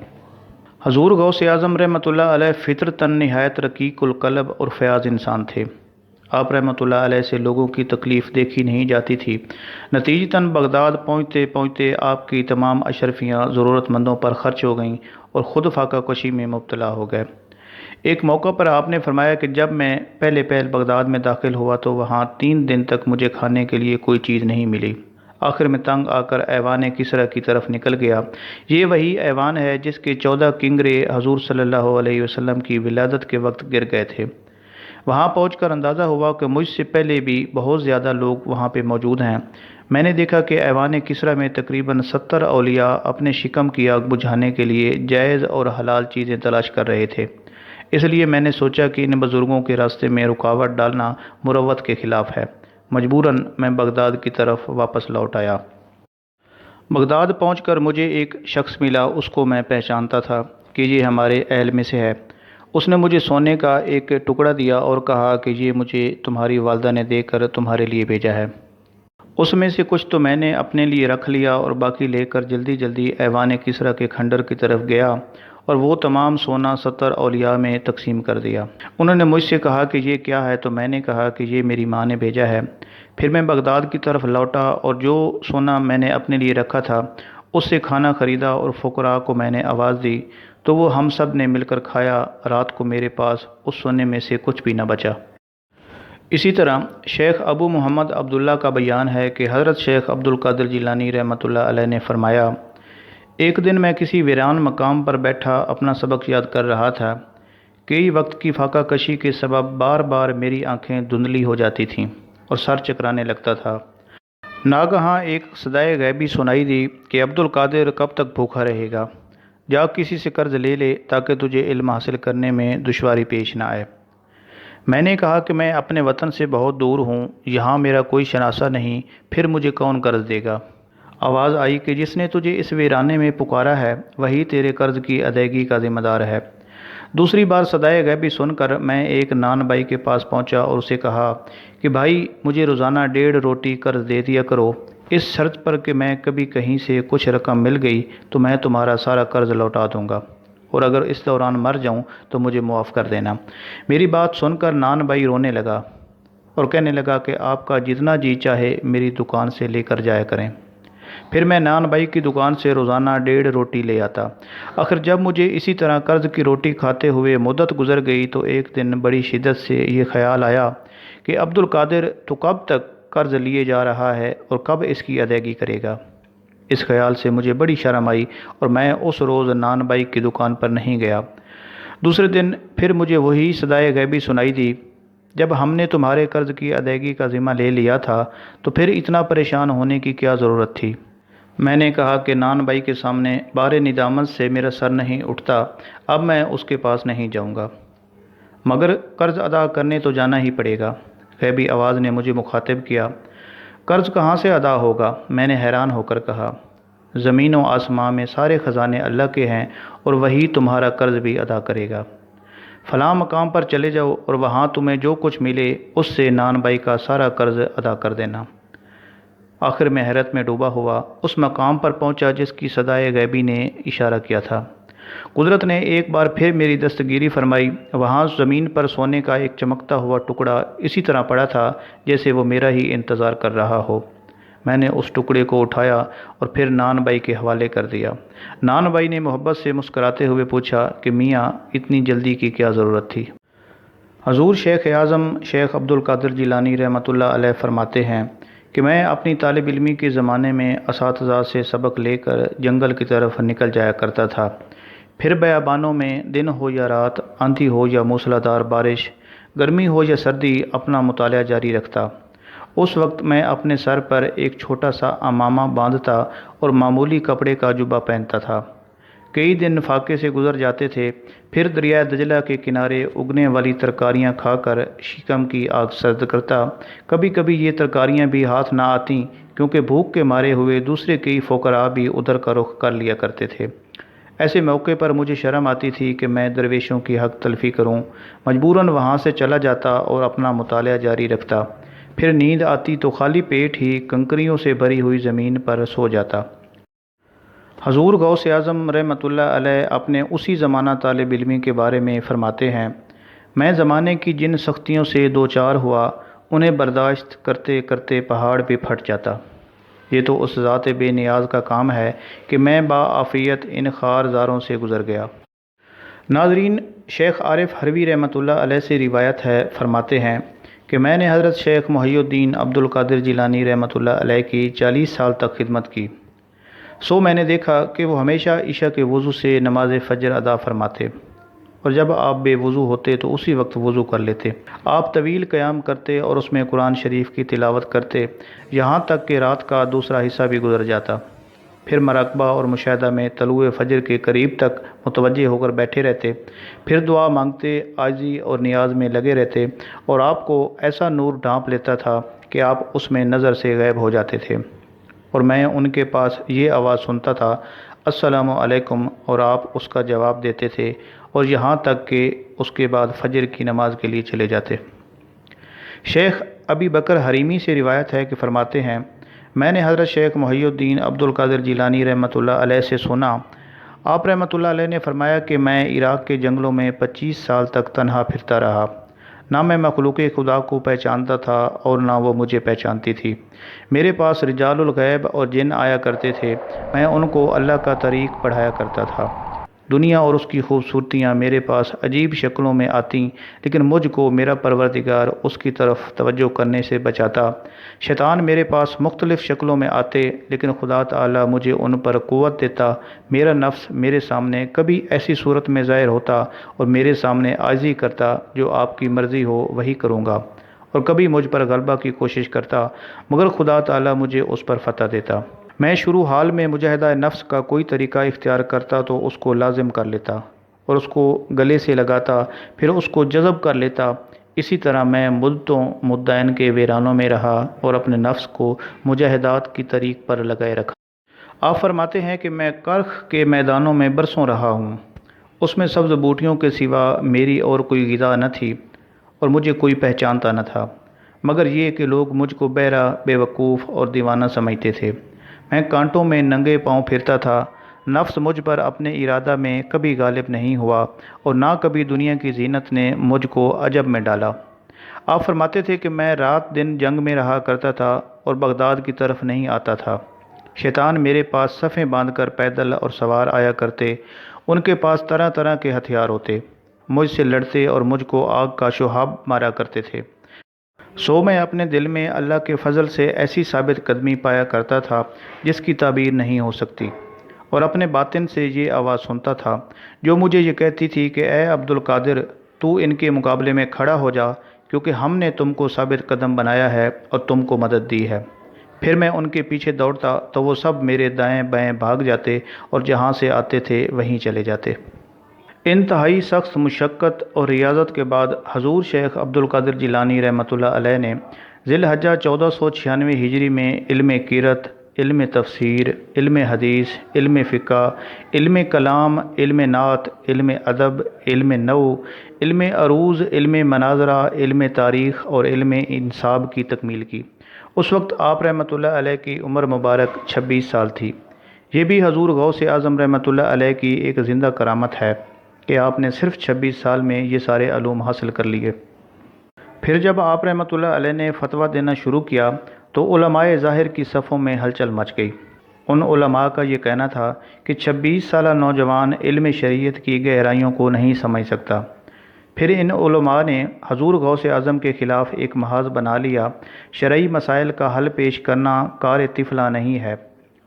حضور غوث اعظم رحمۃ اللہ علیہ فطرتاً نہایت رقیق القلب اور فیاض انسان تھے۔ آپ رحمۃ اللہ علیہ سے لوگوں کی تکلیف دیکھی نہیں جاتی تھی۔ نتیجتاً بغداد پہنچتے پہنچتے آپ کی تمام اشرفیاں ضرورت مندوں پر خرچ ہو گئیں اور خود فاقہ کشی میں مبتلا ہو گئے۔ ایک موقع پر آپ نے فرمایا کہ جب میں پہلے بغداد میں داخل ہوا تو وہاں 3 دن تک مجھے کھانے کے لیے کوئی چیز نہیں ملی۔ آخر میں تنگ آ کر ایوان کسریٰ کی طرف نکل گیا۔ یہ وہی ایوان ہے جس کے 14 کنگرے حضور صلی اللہ علیہ وسلم کی ولادت کے وقت گر گئے تھے۔ وہاں پہنچ کر اندازہ ہوا کہ مجھ سے پہلے بھی بہت زیادہ لوگ وہاں پہ موجود ہیں۔ میں نے دیکھا کہ ایوان کسریٰ میں تقریباً 70 اولیاء اپنے شکم کی آگ بجھانے کے لیے جائز اور حلال چیزیں تلاش کر رہے تھے۔ اس لیے میں نے سوچا کہ ان بزرگوں کے راستے میں رکاوٹ ڈالنا مروت کے خلاف ہے۔ مجبوراً میں بغداد کی طرف واپس لوٹ آیا۔ بغداد پہنچ کر مجھے ایک شخص ملا، اس کو میں پہچانتا تھا کہ یہ ہمارے اہل میں سے ہے۔ اس نے مجھے سونے کا ایک ٹکڑا دیا اور کہا کہ یہ مجھے تمہاری والدہ نے دے کر تمہارے لیے بھیجا ہے۔ اس میں سے کچھ تو میں نے اپنے لیے رکھ لیا اور باقی لے کر جلدی جلدی ایوان کسریٰ کے کھنڈر کی طرف گیا اور وہ تمام سونا 70 اولیاء میں تقسیم کر دیا۔ انہوں نے مجھ سے کہا کہ یہ کیا ہے تو میں نے کہا کہ یہ میری ماں نے بھیجا ہے۔ پھر میں بغداد کی طرف لوٹا اور جو سونا میں نے اپنے لیے رکھا تھا اس سے کھانا خریدا اور فقراء کو میں نے آواز دی تو وہ ہم سب نے مل کر کھایا۔ رات کو میرے پاس اس سونے میں سے کچھ بھی نہ بچا۔ اسی طرح شیخ ابو محمد عبداللہ کا بیان ہے کہ حضرت شیخ عبد القادر جیلانی رحمۃ اللہ علیہ نے فرمایا، ایک دن میں کسی ویران مقام پر بیٹھا اپنا سبق یاد کر رہا تھا۔ کئی وقت کی فاقہ کشی کے سبب بار بار میری آنکھیں دھندلی ہو جاتی تھیں اور سر چکرانے لگتا تھا۔ ناگہاں ایک صدائے غیبی سنائی دی کہ عبد القادر کب تک بھوکا رہے گا؟ جا کسی سے قرض لے لے تاکہ تجھے علم حاصل کرنے میں دشواری پیش نہ آئے۔ میں نے کہا کہ میں اپنے وطن سے بہت دور ہوں، یہاں میرا کوئی شناسہ نہیں، پھر مجھے کون قرض دے گا؟ آواز آئی کہ جس نے تجھے اس ویرانے میں پکارا ہے وہی تیرے قرض کی ادائیگی کا ذمہ دار ہے۔ دوسری بار صدائے غیبی سن کر میں ایک نان بھائی کے پاس پہنچا اور اسے کہا کہ بھائی مجھے روزانہ 1.5 روٹی قرض دے دیا کرو، اس شرط پر کہ میں کبھی کہیں سے کچھ رقم مل گئی تو میں تمہارا سارا قرض لوٹا دوں گا، اور اگر اس دوران مر جاؤں تو مجھے معاف کر دینا۔ میری بات سن کر نان بھائی رونے لگا اور کہنے لگا کہ آپ کا جتنا جی چاہے میری دکان سے لے کر جایا کریں۔ پھر میں نان بھائی کی دکان سے روزانہ 1.5 روٹی لے آتا۔ آخر جب مجھے اسی طرح قرض کی روٹی کھاتے ہوئے مدت گزر گئی تو ایک دن بڑی شدت سے یہ خیال آیا کہ عبد القادر تو کب تک قرض لیے جا رہا ہے اور کب اس کی ادائیگی کرے گا؟ اس خیال سے مجھے بڑی شرم آئی اور میں اس روز نان بائی کی دکان پر نہیں گیا۔ دوسرے دن پھر مجھے وہی صدائے غیبی سنائی دی، جب ہم نے تمہارے قرض کی ادائیگی کا ذمہ لے لیا تھا تو پھر اتنا پریشان ہونے کی کیا ضرورت تھی؟ میں نے کہا کہ نان بائی کے سامنے بار ندامت سے میرا سر نہیں اٹھتا، اب میں اس کے پاس نہیں جاؤں گا، مگر قرض ادا کرنے تو جانا ہی پڑے گا۔ غیبی آواز نے مجھے مخاطب کیا۔ قرض کہاں سے ادا ہوگا؟ میں نے حیران ہو کر کہا۔ زمین و آسمان میں سارے خزانے اللہ کے ہیں اور وہی تمہارا قرض بھی ادا کرے گا۔ فلاں مقام پر چلے جاؤ اور وہاں تمہیں جو کچھ ملے اس سے نان بائی کا سارا قرض ادا کر دینا۔ آخر میں حیرت میں ڈوبا ہوا اس مقام پر پہنچا جس کی صدائے غیبی نے اشارہ کیا تھا۔ قدرت نے ایک بار پھر میری دستگیری فرمائی۔ وہاں زمین پر سونے کا ایک چمکتا ہوا ٹکڑا اسی طرح پڑا تھا جیسے وہ میرا ہی انتظار کر رہا ہو۔ میں نے اس ٹکڑے کو اٹھایا اور پھر نان بائی کے حوالے کر دیا۔ نان بائی نے محبت سے مسکراتے ہوئے پوچھا کہ میاں اتنی جلدی کی کیا ضرورت تھی؟ حضور شیخ اعظم شیخ عبد القادر جیلانی رحمۃ اللہ علیہ فرماتے ہیں کہ میں اپنی طالب علمی کے زمانے میں اساتذہ سے سبق لے کر جنگل کی طرف نکل جایا کرتا تھا۔ پھر بیابانوں میں دن ہو یا رات، آندھی ہو یا موسلا دھار بارش، گرمی ہو یا سردی اپنا مطالعہ جاری رکھتا۔ اس وقت میں اپنے سر پر ایک چھوٹا سا عمامہ باندھتا اور معمولی کپڑے کا جبہ پہنتا تھا۔ کئی دن فاقے سے گزر جاتے تھے، پھر دریائے دجلہ کے کنارے اگنے والی ترکاریاں کھا کر شکم کی آگ سرد کرتا۔ کبھی کبھی یہ ترکاریاں بھی ہاتھ نہ آتیں کیونکہ بھوک کے مارے ہوئے دوسرے کئی فقراء بھی ادھر کا رخ کر لیا کرتے تھے۔ ایسے موقع پر مجھے شرم آتی تھی کہ میں درویشوں کی حق تلفی کروں، مجبوراً وہاں سے چلا جاتا اور اپنا مطالعہ جاری رکھتا۔ پھر نیند آتی تو خالی پیٹ ہی کنکریوں سے بھری ہوئی زمین پر سو جاتا۔ حضور غوث اعظم رحمۃ اللہ علیہ اپنے اسی زمانہ طالب علمی کے بارے میں فرماتے ہیں، میں زمانے کی جن سختیوں سے دوچار ہوا انہیں برداشت کرتے کرتے پہاڑ بھی پھٹ جاتا۔ یہ تو اس ذات بے نیاز کا کام ہے کہ میں باعافیت ان خار زاروں سے گزر گیا۔ ناظرین، شیخ عارف حروی رحمۃ اللہ علیہ سے روایت ہے، فرماتے ہیں کہ میں نے حضرت شیخ محی الدین عبد القادر جیلانی رحمۃ اللہ علیہ کی 40 سال تک خدمت کی، سو میں نے دیکھا کہ وہ ہمیشہ عشاء کے وضو سے نماز فجر ادا فرماتے اور جب آپ بے وضو ہوتے تو اسی وقت وضو کر لیتے۔ آپ طویل قیام کرتے اور اس میں قرآن شریف کی تلاوت کرتے، یہاں تک کہ رات کا دوسرا حصہ بھی گزر جاتا۔ پھر مراقبہ اور مشاہدہ میں طلوع فجر کے قریب تک متوجہ ہو کر بیٹھے رہتے، پھر دعا مانگتے، عاجزی اور نیاز میں لگے رہتے اور آپ کو ایسا نور ڈھانپ لیتا تھا کہ آپ اس میں نظر سے غائب ہو جاتے تھے اور میں ان کے پاس یہ آواز سنتا تھا، السلام علیکم، اور آپ اس کا جواب دیتے تھے اور یہاں تک کہ اس کے بعد فجر کی نماز کے لیے چلے جاتے۔ شیخ ابی بکر حریمی سے روایت ہے کہ فرماتے ہیں، میں نے حضرت شیخ محی الدین عبد القادر جیلانی رحمۃ اللہ علیہ سے سنا، آپ رحمۃ اللہ علیہ نے فرمایا کہ میں عراق کے جنگلوں میں 25 سال تک تنہا پھرتا رہا، نہ میں مخلوق خدا کو پہچانتا تھا اور نہ وہ مجھے پہچانتی تھی۔ میرے پاس رجال الغیب اور جن آیا کرتے تھے، میں ان کو اللہ کا طریق پڑھایا کرتا تھا۔ دنیا اور اس کی خوبصورتیاں میرے پاس عجیب شکلوں میں آتیں، لیکن مجھ کو میرا پروردگار اس کی طرف توجہ کرنے سے بچاتا۔ شیطان میرے پاس مختلف شکلوں میں آتے، لیکن خدا تعالی مجھے ان پر قوت دیتا۔ میرا نفس میرے سامنے کبھی ایسی صورت میں ظاہر ہوتا اور میرے سامنے عاجزی کرتا، جو آپ کی مرضی ہو وہی کروں گا، اور کبھی مجھ پر غلبہ کی کوشش کرتا، مگر خدا تعالی مجھے اس پر فتح دیتا۔ میں شروع حال میں مجاہدہ نفس کا کوئی طریقہ اختیار کرتا تو اس کو لازم کر لیتا اور اس کو گلے سے لگاتا، پھر اس کو جذب کر لیتا۔ اسی طرح میں مدتوں مدعین کے ویرانوں میں رہا اور اپنے نفس کو مجاہدات کی طریق پر لگائے رکھا۔ آپ فرماتے ہیں کہ میں کرخ کے میدانوں میں برسوں رہا ہوں، اس میں سبز بوٹیوں کے سوا میری اور کوئی غذا نہ تھی اور مجھے کوئی پہچانتا نہ تھا، مگر یہ کہ لوگ مجھ کو بہرا، بے وقوف اور دیوانہ سمجھتے تھے۔ میں کانٹوں میں ننگے پاؤں پھرتا تھا، نفس مجھ پر اپنے ارادہ میں کبھی غالب نہیں ہوا اور نہ کبھی دنیا کی زینت نے مجھ کو عجب میں ڈالا۔ آپ فرماتے تھے کہ میں رات دن جنگ میں رہا کرتا تھا اور بغداد کی طرف نہیں آتا تھا۔ شیطان میرے پاس صفیں باندھ کر پیدل اور سوار آیا کرتے، ان کے پاس طرح طرح کے ہتھیار ہوتے، مجھ سے لڑتے اور مجھ کو آگ کا شہاب مارا کرتے تھے۔ سو میں اپنے دل میں اللہ کے فضل سے ایسی ثابت قدمی پایا کرتا تھا جس کی تعبیر نہیں ہو سکتی، اور اپنے باطن سے یہ آواز سنتا تھا جو مجھے یہ کہتی تھی کہ اے عبد القادر، تو ان کے مقابلے میں کھڑا ہو جا، کیونکہ ہم نے تم کو ثابت قدم بنایا ہے اور تم کو مدد دی ہے۔ پھر میں ان کے پیچھے دوڑتا تو وہ سب میرے دائیں بائیں بھاگ جاتے اور جہاں سے آتے تھے وہیں چلے جاتے۔ انتہائی سخت مشقت اور ریاضت کے بعد حضور شیخ عبد القادر جیلانی رحمۃ اللہ علیہ نے ذی الحجہ 1496 ہجری میں علم قرأت، علم تفسیر، علم حدیث، علم فقہ، علم کلام، علم نعت، علم ادب، علم نحو، علم عروض، علم مناظرہ، علم تاریخ اور علم انساب کی تکمیل کی۔ اس وقت آپ رحمۃ اللہ علیہ کی عمر مبارک 26 سال تھی۔ یہ بھی حضور غوث اعظم رحمۃ اللہ علیہ کی ایک زندہ کرامت ہے کہ آپ نے صرف 26 سال میں یہ سارے علوم حاصل کر لیے۔ پھر جب آپ رحمۃ اللہ علیہ نے فتویٰ دینا شروع کیا تو علماء ظاہر کی صفوں میں ہلچل مچ گئی۔ ان علماء کا یہ کہنا تھا کہ 26 سالہ نوجوان علم شریعت کی گہرائیوں کو نہیں سمجھ سکتا۔ پھر ان علماء نے حضور غوث اعظم کے خلاف ایک محاذ بنا لیا، شرعی مسائل کا حل پیش کرنا کار طفلہ نہیں ہے۔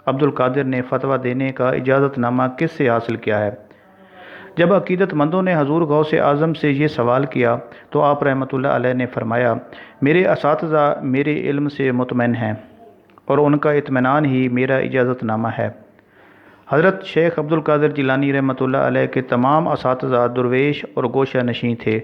عبد القادر نے فتویٰ دینے کا اجازت نامہ کس سے حاصل کیا ہے؟ جب عقیدت مندوں نے حضور غوث اعظم سے یہ سوال کیا تو آپ رحمۃ اللہ علیہ نے فرمایا، میرے اساتذہ میرے علم سے مطمئن ہیں اور ان کا اطمینان ہی میرا اجازت نامہ ہے۔ حضرت شیخ عبد القادر جیلانی رحمۃ اللہ علیہ کے تمام اساتذہ درویش اور گوشہ نشین تھے۔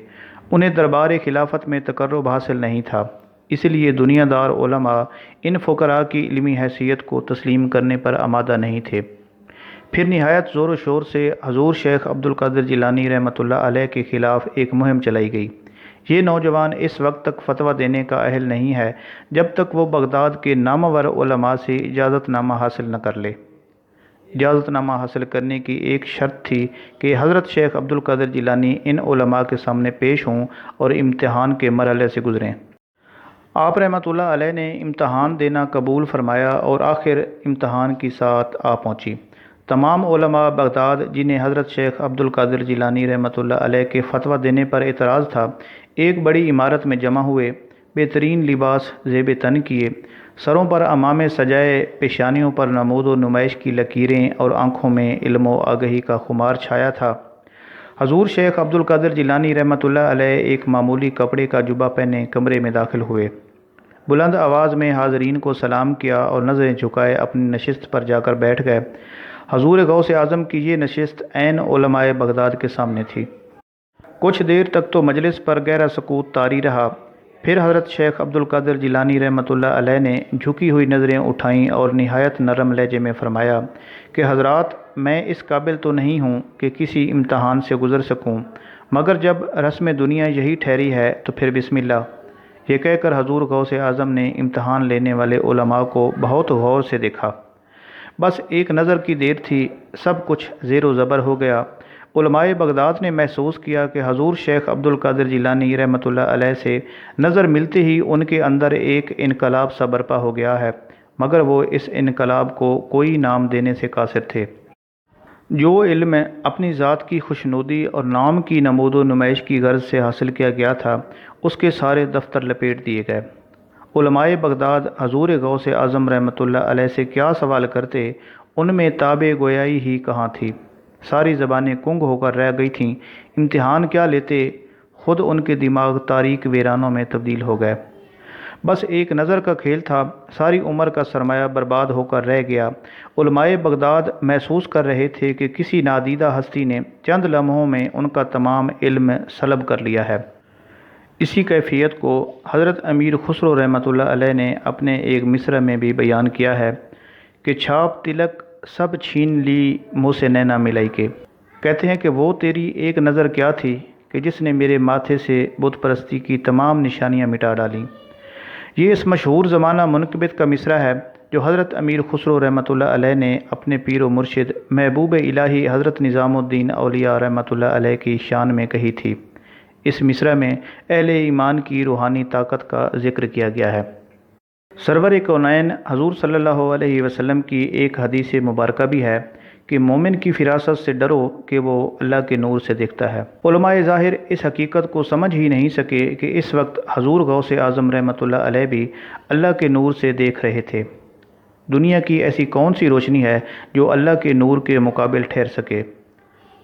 انہیں دربار خلافت میں تقرب حاصل نہیں تھا، اس لیے دنیا دار علماء ان فقراء کی علمی حیثیت کو تسلیم کرنے پر آمادہ نہیں تھے۔ پھر نہایت زور و شور سے حضور شیخ عبد القادر جیلانی رحمۃ اللہ علیہ کے خلاف ایک مہم چلائی گئی۔ یہ نوجوان اس وقت تک فتویٰ دینے کا اہل نہیں ہے جب تک وہ بغداد کے نامور علماء سے اجازت نامہ حاصل نہ کر لے۔ اجازت نامہ حاصل کرنے کی ایک شرط تھی کہ حضرت شیخ عبد القادر جیلانی ان علماء کے سامنے پیش ہوں اور امتحان کے مرحلے سے گزریں۔ آپ رحمۃ اللہ علیہ نے امتحان دینا قبول فرمایا اور آخر امتحان کی ساعت آ پہنچی۔ تمام علماء بغداد جنہیں حضرت شیخ عبد القادر جیلانی رحمۃ اللہ علیہ کے فتویٰ دینے پر اعتراض تھا، ایک بڑی عمارت میں جمع ہوئے، بہترین لباس زیب تن کیے، سروں پر عمامے سجائے، پیشانیوں پر نمود و نمائش کی لکیریں اور آنکھوں میں علم و آگہی کا خمار چھایا تھا۔ حضور شیخ عبد القادر جیلانی رحمۃ اللہ علیہ ایک معمولی کپڑے کا جبہ پہنے کمرے میں داخل ہوئے، بلند آواز میں حاضرین کو سلام کیا اور نظریں جھکائے اپنی نشست پر جا کر بیٹھ گئے۔ حضور غوث اعظم کی یہ نشست عین علماء بغداد کے سامنے تھی۔ کچھ دیر تک تو مجلس پر گہرا سکوت طاری رہا۔ پھر حضرت شیخ عبد القادر جیلانی رحمۃ اللہ علیہ نے جھکی ہوئی نظریں اٹھائیں اور نہایت نرم لہجے میں فرمایا کہ حضرات، میں اس قابل تو نہیں ہوں کہ کسی امتحان سے گزر سکوں، مگر جب رسم دنیا یہی ٹھہری ہے تو پھر بسم اللہ۔ یہ کہہ کر حضور غوث اعظم نے امتحان لینے والے علماء کو بہت غور سے دیکھا۔ بس ایک نظر کی دیر تھی، سب کچھ زیر و زبر ہو گیا۔ علماء بغداد نے محسوس کیا کہ حضور شیخ عبد القادر جیلانی رحمۃ اللہ علیہ سے نظر ملتے ہی ان کے اندر ایک انقلاب سا برپا ہو گیا ہے، مگر وہ اس انقلاب کو کوئی نام دینے سے قاصر تھے۔ جو علم اپنی ذات کی خوشنودی اور نام کی نمود و نمائش کی غرض سے حاصل کیا گیا تھا، اس کے سارے دفتر لپیٹ دیے گئے۔ علماء بغداد حضور غوث اعظم رحمۃ اللہ علیہ سے کیا سوال کرتے، ان میں تاب گویائی ہی کہاں تھی۔ ساری زبانیں کنگ ہو کر رہ گئی تھیں۔ امتحان کیا لیتے، خود ان کے دماغ تاریک ویرانوں میں تبدیل ہو گئے۔ بس ایک نظر کا کھیل تھا، ساری عمر کا سرمایہ برباد ہو کر رہ گیا۔ علماء بغداد محسوس کر رہے تھے کہ کسی نادیدہ ہستی نے چند لمحوں میں ان کا تمام علم سلب کر لیا ہے۔ اسی کیفیت کو حضرت امیر خسرو رحمۃ اللہ علیہ نے اپنے ایک مصرع میں بھی بیان کیا ہے کہ چھاپ تلک سب چھین لی منہ سے نینا ملائی کے۔ کہتے ہیں کہ وہ تیری ایک نظر کیا تھی کہ جس نے میرے ماتھے سے بت پرستی کی تمام نشانیاں مٹا ڈالیں۔ یہ اس مشہور زمانہ منقبت کا مصرع ہے جو حضرت امیر خسرو رحمۃ اللہ علیہ نے اپنے پیر و مرشد محبوب الہی حضرت نظام الدین اولیاء رحمۃ اللہ علیہ کی شان میں کہی تھی۔ اس مصرع میں اہل ایمان کی روحانی طاقت کا ذکر کیا گیا ہے۔ سرور کونین حضور صلی اللہ علیہ وسلم کی ایک حدیث مبارکہ بھی ہے کہ مومن کی فراست سے ڈرو کہ وہ اللہ کے نور سے دیکھتا ہے۔ علماء ظاہر اس حقیقت کو سمجھ ہی نہیں سکے کہ اس وقت حضور غوث اعظم رحمۃ اللہ علیہ بھی اللہ کے نور سے دیکھ رہے تھے۔ دنیا کی ایسی کون سی روشنی ہے جو اللہ کے نور کے مقابل ٹھہر سکے؟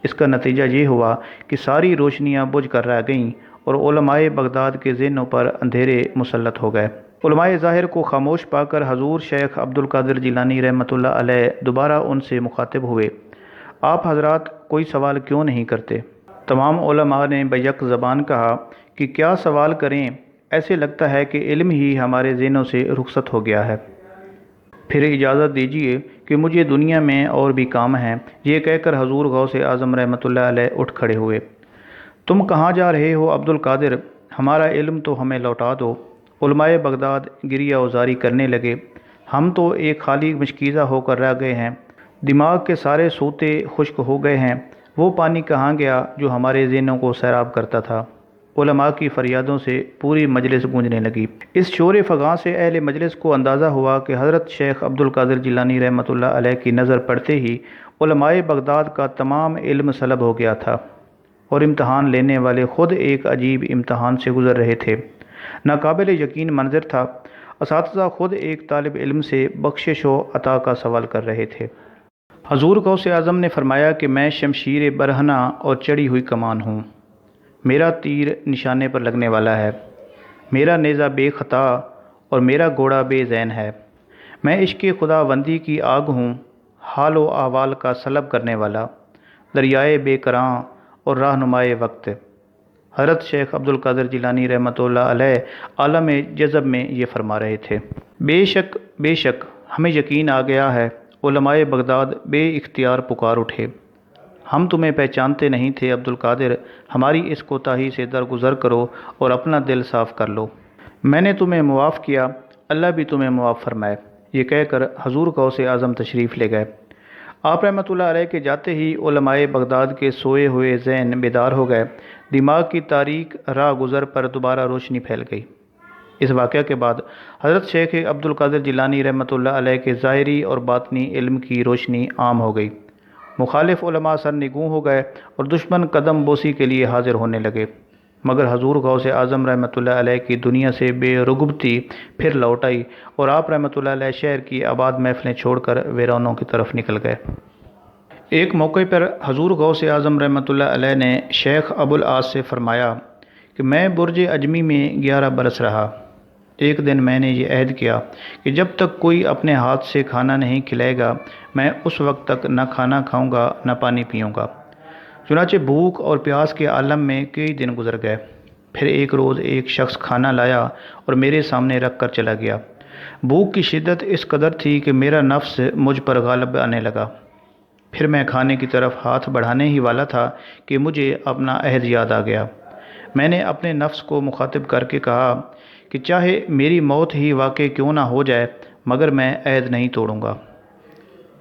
اس کا نتیجہ یہ ہوا کہ ساری روشنیاں بجھ کر رہ گئیں اور علماء بغداد کے ذہنوں پر اندھیرے مسلط ہو گئے۔ علماء ظاہر کو خاموش پا کر حضور شیخ عبد القادر جیلانی رحمۃ اللہ علیہ دوبارہ ان سے مخاطب ہوئے، آپ حضرات کوئی سوال کیوں نہیں کرتے؟ تمام علماء نے بیک زبان کہا کہ کیا سوال کریں، ایسے لگتا ہے کہ علم ہی ہمارے ذہنوں سے رخصت ہو گیا ہے۔ پھر اجازت دیجیے کہ مجھے دنیا میں اور بھی کام ہیں، یہ کہہ کر حضور غوث اعظم رحمۃ اللہ علیہ اٹھ کھڑے ہوئے۔ تم کہاں جا رہے ہو عبد القادر؟ ہمارا علم تو ہمیں لوٹا دو۔ علماء بغداد گریہ وزاری کرنے لگے، ہم تو ایک خالی مشکیزہ ہو کر رہ گئے ہیں، دماغ کے سارے سوتے خشک ہو گئے ہیں، وہ پانی کہاں گیا جو ہمارے ذہنوں کو سیراب کرتا تھا؟ علماء کی فریادوں سے پوری مجلس گونجنے لگی۔ اس شور فغاں سے اہل مجلس کو اندازہ ہوا کہ حضرت شیخ عبد القادر جیلانی رحمۃ اللہ علیہ کی نظر پڑتے ہی علماء بغداد کا تمام علم سلب ہو گیا تھا، اور امتحان لینے والے خود ایک عجیب امتحان سے گزر رہے تھے۔ ناقابل یقین منظر تھا، اساتذہ خود ایک طالب علم سے بخشش و عطا کا سوال کر رہے تھے۔ حضور غوث اعظم نے فرمایا کہ میں شمشیر برہنہ اور چڑھی ہوئی کمان ہوں، میرا تیر نشانے پر لگنے والا ہے، میرا نیزہ بے خطا اور میرا گھوڑا بے زین ہے، میں عشق خدا بندی کی آگ ہوں، حال و احوال کا سلب کرنے والا، دریائے بے کراں اور رہنمائے وقت۔ حضرت شیخ عبد القادر جیلانی رحمۃ اللہ علیہ عالم جذب میں یہ فرما رہے تھے۔ بے شک ہمیں یقین آ گیا ہے، علماء بغداد بے اختیار پکار اٹھے، ہم تمہیں پہچانتے نہیں تھے عبد القادر، ہماری اس کوتاہی سے درگزر کرو اور اپنا دل صاف کر لو، میں نے تمہیں معاف کیا، اللہ بھی تمہیں معاف فرمائے۔ یہ کہہ کر حضور غوث اعظم تشریف لے گئے۔ آپ رحمۃ اللہ علیہ کے جاتے ہی علماء بغداد کے سوئے ہوئے ذہن بیدار ہو گئے، دماغ کی تاریک راہ گزر پر دوبارہ روشنی پھیل گئی۔ اس واقعہ کے بعد حضرت شیخ عبد القادر جیلانی رحمۃ اللہ علیہ کے ظاہری اور باطنی علم کی روشنی عام ہو گئی، مخالف علماء سرنگوں ہو گئے اور دشمن قدم بوسی کے لیے حاضر ہونے لگے، مگر حضور غوث اعظم رحمۃ اللہ علیہ کی دنیا سے بے رغبتی پھر لوٹ آئی، اور آپ رحمۃ اللہ علیہ شہر کی آباد محفلیں چھوڑ کر ویرانوں کی طرف نکل گئے۔ ایک موقع پر حضور غوث اعظم رحمۃ اللہ علیہ نے شیخ ابو العاص سے فرمایا کہ میں برج اجمی میں 11 برس رہا، ایک دن میں نے یہ عہد کیا کہ جب تک کوئی اپنے ہاتھ سے کھانا نہیں کھلائے گا میں اس وقت تک نہ کھانا کھاؤں گا نہ پانی پیوں گا۔ چنانچہ بھوک اور پیاس کے عالم میں کئی دن گزر گئے، پھر ایک روز ایک شخص کھانا لایا اور میرے سامنے رکھ کر چلا گیا۔ بھوک کی شدت اس قدر تھی کہ میرا نفس مجھ پر غالب آنے لگا، پھر میں کھانے کی طرف ہاتھ بڑھانے ہی والا تھا کہ مجھے اپنا عہد یاد آ گیا۔ میں نے اپنے نفس کو مخاطب کر کے کہا کہ چاہے میری موت ہی واقع کیوں نہ ہو جائے مگر میں عہد نہیں توڑوں گا۔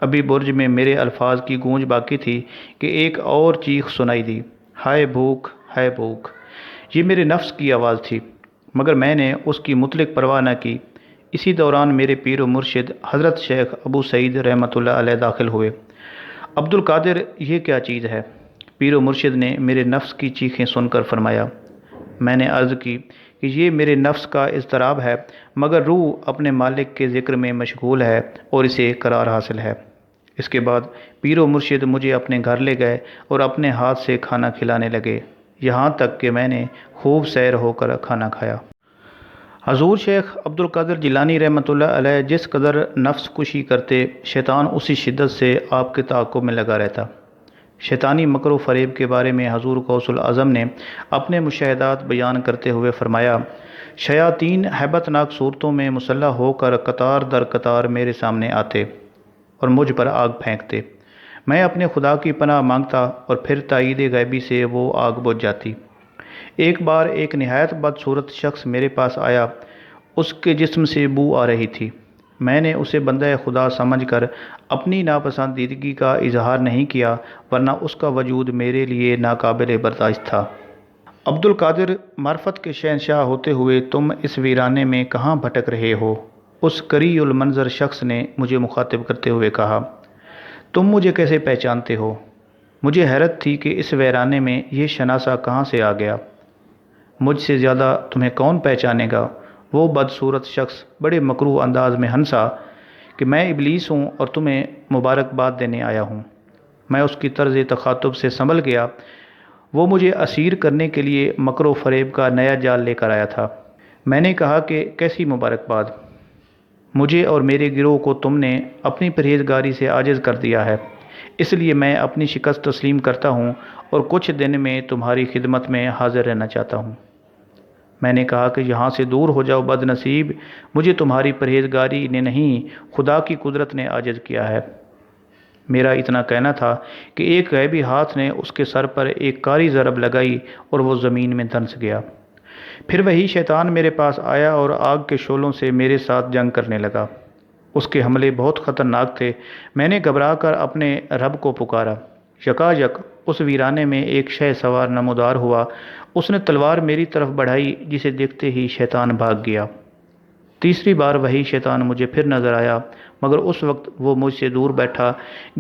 ابھی برج میں میرے الفاظ کی گونج باقی تھی کہ ایک اور چیخ سنائی دی، ہائے بھوک ہائے بھوک۔ یہ میرے نفس کی آواز تھی، مگر میں نے اس کی مطلق پرواہ نہ کی۔ اسی دوران میرے پیر و مرشد حضرت شیخ ابو سعید رحمۃ اللہ علیہ داخل ہوئے۔ عبد القادر یہ کیا چیز ہے؟ پیر و مرشد نے میرے نفس کی چیخیں سن کر فرمایا۔ میں نے عرض کی کہ یہ میرے نفس کا اضطراب ہے، مگر روح اپنے مالک کے ذکر میں مشغول ہے اور اسے قرار حاصل ہے۔ اس کے بعد پیر و مرشد مجھے اپنے گھر لے گئے اور اپنے ہاتھ سے کھانا کھلانے لگے، یہاں تک کہ میں نے خوب سیر ہو کر کھانا کھایا۔ حضور شیخ عبد القادر جیلانی رحمۃ اللہ علیہ جس قدر نفس کشی کرتے، شیطان اسی شدت سے آپ کے تعاقب میں لگا رہتا۔ شیطانی مکر و فریب کے بارے میں حضور غوث الاعظم نے اپنے مشاہدات بیان کرتے ہوئے فرمایا، شیاطین ہیبت ناک صورتوں میں مسلح ہو کر قطار در قطار میرے سامنے آتے اور مجھ پر آگ پھینکتے، میں اپنے خدا کی پناہ مانگتا اور پھر تائید غیبی سے وہ آگ بجھ جاتی۔ ایک بار ایک نہایت بدصورت شخص میرے پاس آیا، اس کے جسم سے بو آ رہی تھی، میں نے اسے بندہ خدا سمجھ کر اپنی ناپسندیدگی کا اظہار نہیں کیا، ورنہ اس کا وجود میرے لیے ناقابل برداشت تھا۔ عبد القادر، معرفت کے شہنشاہ ہوتے ہوئے تم اس ویرانے میں کہاں بھٹک رہے ہو؟ اس کری المنظر شخص نے مجھے مخاطب کرتے ہوئے کہا۔ تم مجھے کیسے پہچانتے ہو؟ مجھے حیرت تھی کہ اس ویرانے میں یہ شناسہ کہاں سے آ گیا۔ مجھ سے زیادہ تمہیں کون پہچانے گا؟ وہ بدصورت شخص بڑے مکروہ انداز میں ہنسا کہ میں ابلیس ہوں اور تمہیں مبارکباد دینے آیا ہوں۔ میں اس کی طرز تخاطب سے سنبھل گیا۔ وہ مجھے اسیر کرنے کے لیے مکر و فریب کا نیا جال لے کر آیا تھا۔ میں نے کہا کہ کیسی مبارکباد؟ مجھے اور میرے گروہ کو تم نے اپنی پرہیزگاری سے عاجز کر دیا ہے، اس لیے میں اپنی شکست تسلیم کرتا ہوں اور کچھ دن میں تمہاری خدمت میں حاضر رہنا چاہتا ہوں۔ میں نے کہا کہ یہاں سے دور ہو جاؤ بد نصیب، مجھے تمہاری پرہیزگاری نے نہیں، خدا کی قدرت نے عاجز کیا ہے۔ میرا اتنا کہنا تھا کہ ایک غیبی ہاتھ نے اس کے سر پر ایک کاری ضرب لگائی اور وہ زمین میں دھنس گیا۔ پھر وہی شیطان میرے پاس آیا اور آگ کے شعلوں سے میرے ساتھ جنگ کرنے لگا۔ اس کے حملے بہت خطرناک تھے۔ میں نے گھبرا کر اپنے رب کو پکارا۔ یکایک اس ویرانے میں ایک شہ سوار نمودار ہوا۔ اس نے تلوار میری طرف بڑھائی، جسے دیکھتے ہی شیطان بھاگ گیا۔ تیسری بار وہی شیطان مجھے پھر نظر آیا، مگر اس وقت وہ مجھ سے دور بیٹھا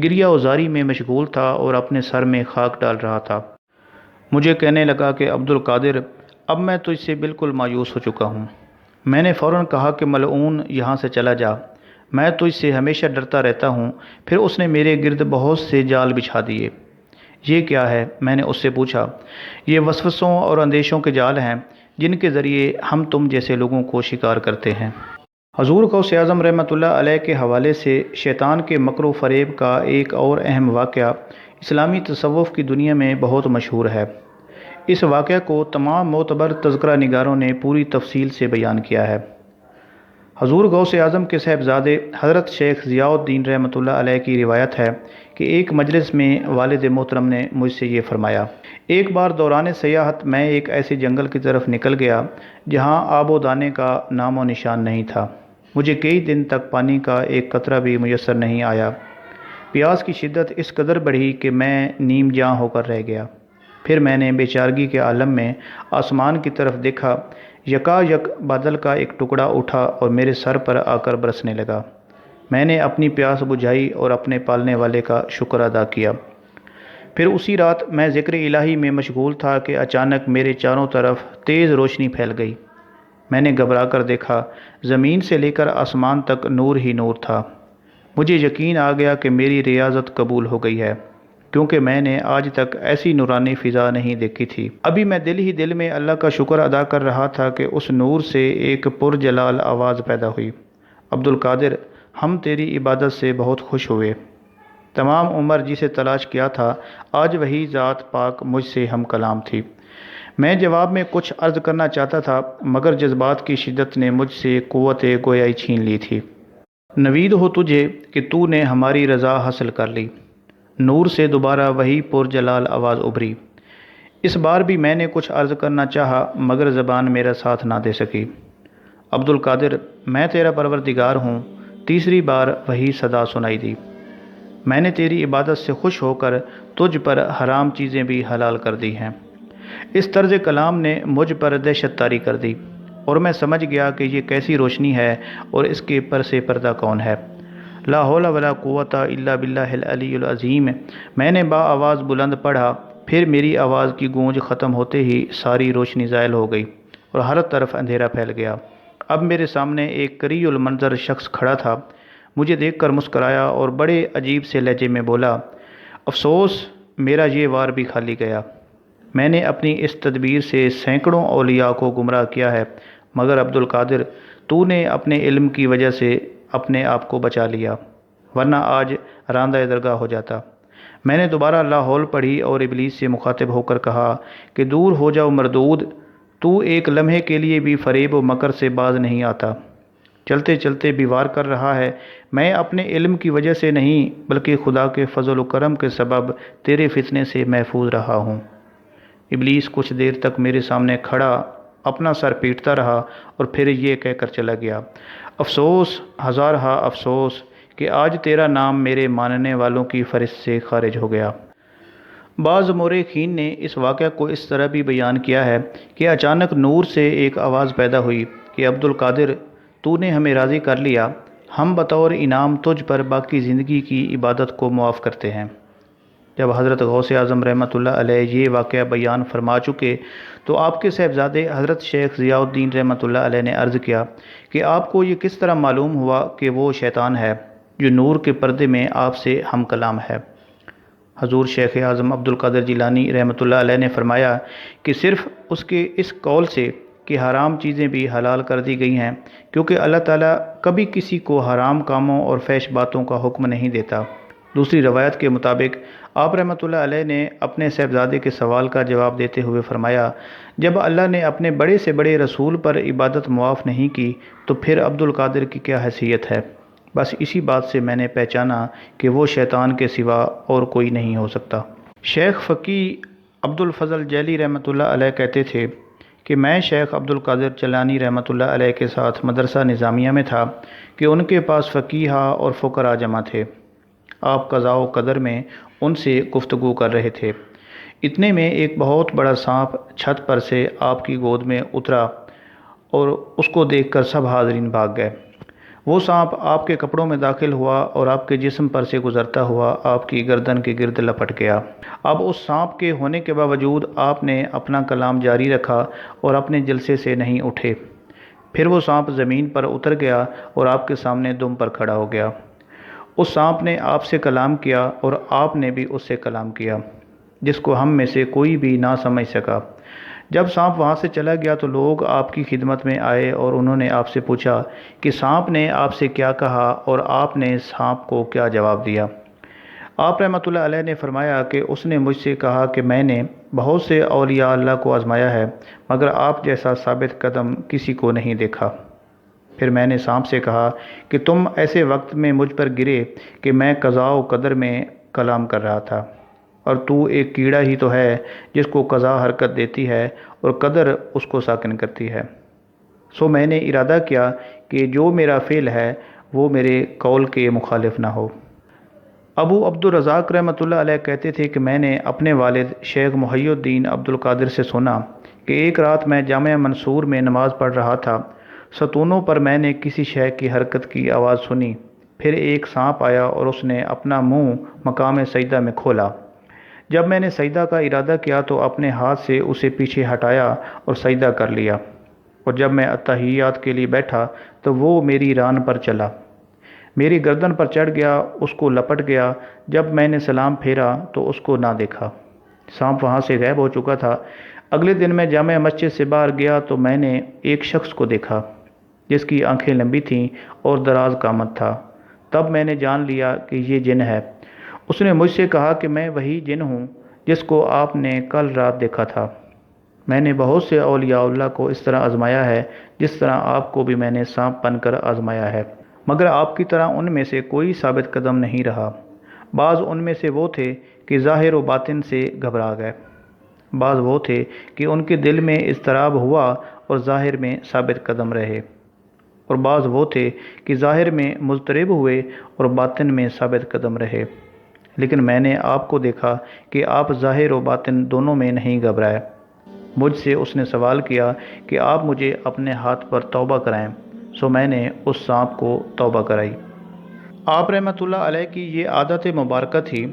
گریہ وزاری میں مشغول تھا اور اپنے سر میں خاک ڈال رہا تھا۔ مجھے کہنے لگا کہ عبد القادر، اب میں تجھ سے بالکل مایوس ہو چکا ہوں۔ میں نے فوراً کہا کہ ملعون، یہاں سے چلا جا، میں تجھ سے ہمیشہ ڈرتا رہتا ہوں۔ پھر اس نے میرے گرد بہت سے جال بچھا دیے۔ یہ کیا ہے؟ میں نے اس سے پوچھا۔ یہ وسوسوں اور اندیشوں کے جال ہیں جن کے ذریعے ہم تم جیسے لوگوں کو شکار کرتے ہیں۔ حضور غوث اعظم رحمۃ اللہ علیہ کے حوالے سے شیطان کے مکر و فریب کا ایک اور اہم واقعہ اسلامی تصوف کی دنیا میں بہت مشہور ہے۔ اس واقعہ کو تمام معتبر تذکرہ نگاروں نے پوری تفصیل سے بیان کیا ہے۔ حضور غوث اعظم کے صاحبزادے حضرت شیخ ضیاء الدین رحمۃ اللہ علیہ کی روایت ہے کہ ایک مجلس میں والد محترم نے مجھ سے یہ فرمایا: ایک بار دوران سیاحت میں ایک ایسے جنگل کی طرف نکل گیا جہاں آب و دانے کا نام و نشان نہیں تھا۔ مجھے کئی دن تک پانی کا ایک قطرہ بھی میسر نہیں آیا۔ پیاس کی شدت اس قدر بڑھی کہ میں نیم جاں ہو کر رہ گیا۔ پھر میں نے بیچارگی کے عالم میں آسمان کی طرف دیکھا۔ یکایک بادل کا ایک ٹکڑا اٹھا اور میرے سر پر آ کر برسنے لگا۔ میں نے اپنی پیاس بجھائی اور اپنے پالنے والے کا شکر ادا کیا۔ پھر اسی رات میں ذکر الہی میں مشغول تھا کہ اچانک میرے چاروں طرف تیز روشنی پھیل گئی۔ میں نے گھبرا کر دیکھا، زمین سے لے کر آسمان تک نور ہی نور تھا۔ مجھے یقین آ گیا کہ میری ریاضت قبول ہو گئی ہے، کیونکہ میں نے آج تک ایسی نورانی فضا نہیں دیکھی تھی۔ ابھی میں دل ہی دل میں اللہ کا شکر ادا کر رہا تھا کہ اس نور سے ایک پرجلال آواز پیدا ہوئی: عبد القادر، ہم تیری عبادت سے بہت خوش ہوئے۔ تمام عمر جسے تلاش کیا تھا، آج وہی ذات پاک مجھ سے ہم کلام تھی۔ میں جواب میں کچھ عرض کرنا چاہتا تھا، مگر جذبات کی شدت نے مجھ سے قوت گویائی چھین لی تھی۔ نوید ہو تجھے کہ تو نے ہماری رضا حاصل کر لی۔ نور سے دوبارہ وہی پرجلال آواز ابھری۔ اس بار بھی میں نے کچھ عرض کرنا چاہا، مگر زبان میرا ساتھ نہ دے سکی۔ عبد القادر، میں تیرا پروردگار ہوں۔ تیسری بار وہی صدا سنائی دی: میں نے تیری عبادت سے خوش ہو کر تجھ پر حرام چیزیں بھی حلال کر دی ہیں۔ اس طرز کلام نے مجھ پر دہشت طاری کر دی، اور میں سمجھ گیا کہ یہ کیسی روشنی ہے اور اس کے پر سے پردہ کون ہے۔ لا حول ولا قوت الا باللہ العلی العظیم، میں نے با آواز بلند پڑھا۔ پھر میری آواز کی گونج ختم ہوتے ہی ساری روشنی زائل ہو گئی اور ہر طرف اندھیرا پھیل گیا۔ اب میرے سامنے ایک کریہ المنظر شخص کھڑا تھا۔ مجھے دیکھ کر مسکرایا اور بڑے عجیب سے لہجے میں بولا: افسوس، میرا یہ وار بھی خالی گیا۔ میں نے اپنی اس تدبیر سے سینکڑوں اولیاء کو گمراہ کیا ہے، مگر عبد القادر، تو نے اپنے علم کی وجہ سے اپنے آپ کو بچا لیا، ورنہ آج راندہ درگاہ ہو جاتا۔ میں نے دوبارہ لا حول پڑھی اور ابلیس سے مخاطب ہو کر کہا کہ دور ہو جاؤ مردود، تو ایک لمحے کے لیے بھی فریب و مکر سے باز نہیں آتا۔ چلتے چلتے بھی وار کر رہا ہے۔ میں اپنے علم کی وجہ سے نہیں، بلکہ خدا کے فضل و کرم کے سبب تیرے فتنے سے محفوظ رہا ہوں۔ ابلیس کچھ دیر تک میرے سامنے کھڑا اپنا سر پیٹتا رہا اور پھر یہ کہہ کر چلا گیا: افسوس، ہزارہا افسوس کہ آج تیرا نام میرے ماننے والوں کی فہرست سے خارج ہو گیا۔ بعض مورخین نے اس واقعہ کو اس طرح بھی بیان کیا ہے کہ اچانک نور سے ایک آواز پیدا ہوئی کہ عبد القادر، تو نے ہمیں راضی کر لیا، ہم بطور انعام تجھ پر باقی زندگی کی عبادت کو معاف کرتے ہیں۔ جب حضرت غوث اعظم رحمۃ اللہ علیہ یہ واقعہ بیان فرما چکے تو آپ کے صاحبزادے حضرت شیخ ضیاء الدین رحمۃ اللہ علیہ نے عرض کیا کہ آپ کو یہ کس طرح معلوم ہوا کہ وہ شیطان ہے جو نور کے پردے میں آپ سے ہم کلام ہے؟ حضور شیخ اعظم عبد القادر جیلانی رحمۃ اللہ علیہ نے فرمایا کہ صرف اس کے اس قول سے کہ حرام چیزیں بھی حلال کر دی گئی ہیں، کیونکہ اللہ تعالیٰ کبھی کسی کو حرام کاموں اور فحش باتوں کا حکم نہیں دیتا۔ دوسری روایت کے مطابق آپ رحمۃ اللہ علیہ نے اپنے صاحبزادے کے سوال کا جواب دیتے ہوئے فرمایا، جب اللہ نے اپنے بڑے سے بڑے رسول پر عبادت معاف نہیں کی تو پھر عبد القادر کی کیا حیثیت ہے؟ بس اسی بات سے میں نے پہچانا کہ وہ شیطان کے سوا اور کوئی نہیں ہو سکتا۔ شیخ فقی عبد الفضل جیلی رحمۃ اللہ علیہ کہتے تھے کہ میں شیخ عبد القادر جیلانی رحمۃ اللہ علیہ کے ساتھ مدرسہ نظامیہ میں تھا کہ ان کے پاس فقیہہ اور فقراء جمع تھے۔ آپ قضاء و قدر میں ان سے گفتگو کر رہے تھے۔ اتنے میں ایک بہت بڑا سانپ چھت پر سے آپ کی گود میں اترا اور اس کو دیکھ کر سب حاضرین بھاگ گئے۔ وہ سانپ آپ کے کپڑوں میں داخل ہوا اور آپ کے جسم پر سے گزرتا ہوا آپ کی گردن کے گرد لپٹ گیا۔ اب اس سانپ کے ہونے کے باوجود آپ نے اپنا کلام جاری رکھا اور اپنے جلسے سے نہیں اٹھے۔ پھر وہ سانپ زمین پر اتر گیا اور آپ کے سامنے دم پر کھڑا ہو گیا۔ اس سانپ نے آپ سے کلام کیا اور آپ نے بھی اس سے کلام کیا، جس کو ہم میں سے کوئی بھی نہ سمجھ سکا۔ جب سانپ وہاں سے چلا گیا تو لوگ آپ کی خدمت میں آئے اور انہوں نے آپ سے پوچھا کہ سانپ نے آپ سے کیا کہا اور آپ نے سانپ کو کیا جواب دیا؟ آپ رحمۃ اللہ علیہ نے فرمایا کہ اس نے مجھ سے کہا کہ میں نے بہت سے اولیاء اللہ کو آزمایا ہے مگر آپ جیسا ثابت قدم کسی کو نہیں دیکھا۔ پھر میں نے سانپ سے کہا کہ تم ایسے وقت میں مجھ پر گرے کہ میں قضاء و قدر میں کلام کر رہا تھا، اور تو ایک کیڑا ہی تو ہے جس کو قضاء حرکت دیتی ہے اور قدر اس کو ساکن کرتی ہے۔ سو میں نے ارادہ کیا کہ جو میرا فعل ہے وہ میرے قول کے مخالف نہ ہو۔ ابو عبد الرزاق رحمۃ اللہ علیہ کہتے تھے کہ میں نے اپنے والد شیخ محی الدین عبد القادر سے سنا کہ ایک رات میں جامع منصور میں نماز پڑھ رہا تھا، ستونوں پر میں نے کسی شے کی حرکت کی آواز سنی، پھر ایک سانپ آیا اور اس نے اپنا منہ مقام سجدہ میں کھولا۔ جب میں نے سجدہ کا ارادہ کیا تو اپنے ہاتھ سے اسے پیچھے ہٹایا اور سجدہ کر لیا، اور جب میں اتحیات کے لیے بیٹھا تو وہ میری ران پر چلا، میری گردن پر چڑھ گیا، اس کو لپٹ گیا۔ جب میں نے سلام پھیرا تو اس کو نہ دیکھا، سانپ وہاں سے غائب ہو چکا تھا۔ اگلے دن میں جامع مسجد سے باہر گیا تو میں نے ایک شخص کو دیکھا جس کی آنکھیں لمبی تھیں اور دراز قامت تھا۔ تب میں نے جان لیا کہ یہ جن ہے۔ اس نے مجھ سے کہا کہ میں وہی جن ہوں جس کو آپ نے کل رات دیکھا تھا۔ میں نے بہت سے اولیاء اللہ کو اس طرح آزمایا ہے جس طرح آپ کو بھی میں نے سانپ بن کر آزمایا ہے، مگر آپ کی طرح ان میں سے کوئی ثابت قدم نہیں رہا۔ بعض ان میں سے وہ تھے کہ ظاہر و باطن سے گھبرا گئے، بعض وہ تھے کہ ان کے دل میں اضطراب ہوا اور ظاہر میں ثابت قدم رہے، اور بعض وہ تھے کہ ظاہر میں مضطرب ہوئے اور باطن میں ثابت قدم رہے۔ لیکن میں نے آپ کو دیکھا کہ آپ ظاہر و باطن دونوں میں نہیں گھبرائے۔ مجھ سے اس نے سوال کیا کہ آپ مجھے اپنے ہاتھ پر توبہ کرائیں، سو میں نے اس سانپ کو توبہ کرائی۔ آپ رحمۃ اللہ علیہ کی یہ عادت مبارکہ تھی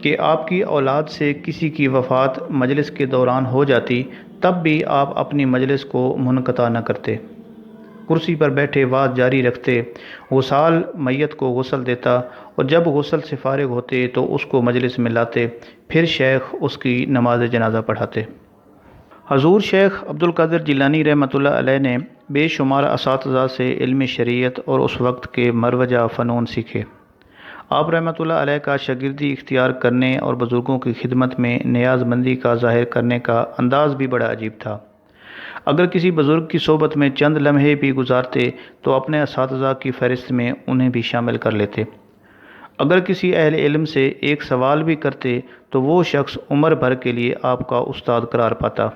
کہ آپ کی اولاد سے کسی کی وفات مجلس کے دوران ہو جاتی تب بھی آپ اپنی مجلس کو منقطع نہ کرتے، کرسی پر بیٹھے وعظ جاری رکھتے، غسال میت کو غسل دیتا، اور جب غسل سے فارغ ہوتے تو اس کو مجلس میں لاتے، پھر شیخ اس کی نماز جنازہ پڑھاتے۔ حضور شیخ عبد القادر جیلانی رحمۃ اللہ علیہ نے بے شمار اساتذہ سے علم شریعت اور اس وقت کے مروجہ فنون سیکھے۔ آپ رحمۃ اللہ علیہ کا شاگردی اختیار کرنے اور بزرگوں کی خدمت میں نیاز مندی کا ظاہر کرنے کا انداز بھی بڑا عجیب تھا۔ اگر کسی بزرگ کی صحبت میں چند لمحے بھی گزارتے تو اپنے اساتذہ کی فہرست میں انہیں بھی شامل کر لیتے۔ اگر کسی اہل علم سے ایک سوال بھی کرتے تو وہ شخص عمر بھر کے لیے آپ کا استاد قرار پاتا۔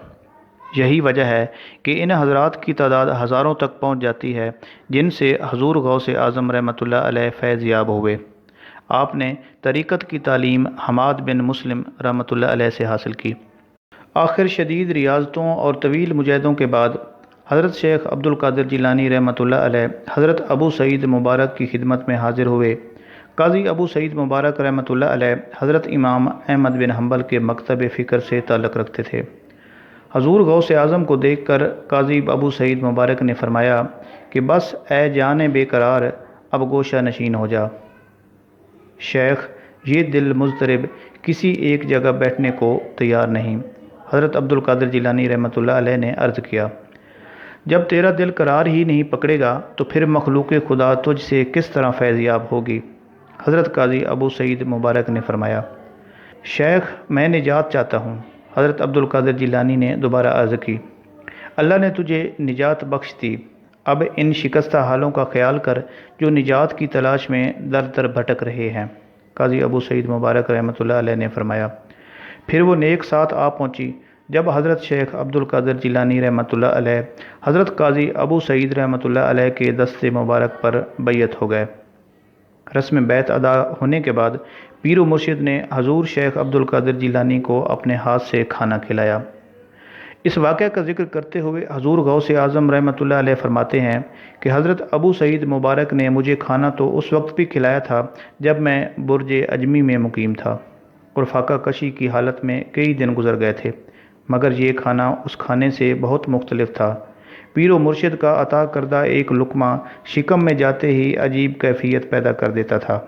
یہی وجہ ہے کہ ان حضرات کی تعداد ہزاروں تک پہنچ جاتی ہے جن سے حضور غوث اعظم رحمۃ اللہ علیہ فیض یاب ہوئے۔ آپ نے طریقت کی تعلیم حماد بن مسلم رحمۃ اللہ علیہ سے حاصل کی۔ آخر شدید ریاضتوں اور طویل مجاہدوں کے بعد حضرت شیخ عبد القادر جیلانی رحمۃ اللہ علیہ حضرت ابو سعید مبارک کی خدمت میں حاضر ہوئے۔ قاضی ابو سعید مبارک رحمۃ اللہ علیہ حضرت امام احمد بن حنبل کے مکتب فکر سے تعلق رکھتے تھے۔ حضور غوث اعظم کو دیکھ کر قاضی ابو سعید مبارک نے فرمایا کہ بس اے جان بے قرار، اب گوشہ نشین ہو جا۔ شیخ، یہ دل مضطرب کسی ایک جگہ بیٹھنے کو تیار نہیں۔ حضرت عبد القادر جیلانی رحمۃ اللہ علیہ نے عرض کیا، جب تیرا دل قرار ہی نہیں پکڑے گا تو پھر مخلوق خدا تجھ سے کس طرح فیض یاب ہوگی؟ حضرت قاضی ابو سعید مبارک نے فرمایا، شیخ میں نجات چاہتا ہوں۔ حضرت عبد القادر جیلانی نے دوبارہ عرض کی، اللہ نے تجھے نجات بخش دی، اب ان شکستہ حالوں کا خیال کر جو نجات کی تلاش میں در در بھٹک رہے ہیں۔ قاضی ابو سعید مبارک رحمۃ اللہ علیہ نے فرمایا، پھر وہ نیک ساتھ آ پہنچی جب حضرت شیخ عبد القادر جیلانی رحمۃ اللہ علیہ حضرت قاضی ابو سعید رحمۃ اللہ علیہ کے دست مبارک پر بیعت ہو گئے۔ رسم بیعت ادا ہونے کے بعد پیر و مرشد نے حضور شیخ عبد القادر جیلانی کو اپنے ہاتھ سے کھانا کھلایا۔ اس واقعہ کا ذکر کرتے ہوئے حضور غوث اعظم رحمۃ اللہ علیہ فرماتے ہیں کہ حضرت ابو سعید مبارک نے مجھے کھانا تو اس وقت بھی کھلایا تھا جب میں برج اجمی میں مقیم تھا اور فاقہ کشی کی حالت میں کئی دن گزر گئے تھے، مگر یہ کھانا اس کھانے سے بہت مختلف تھا۔ پیر و مرشد کا عطا کردہ ایک لقمہ شکم میں جاتے ہی عجیب کیفیت پیدا کر دیتا تھا۔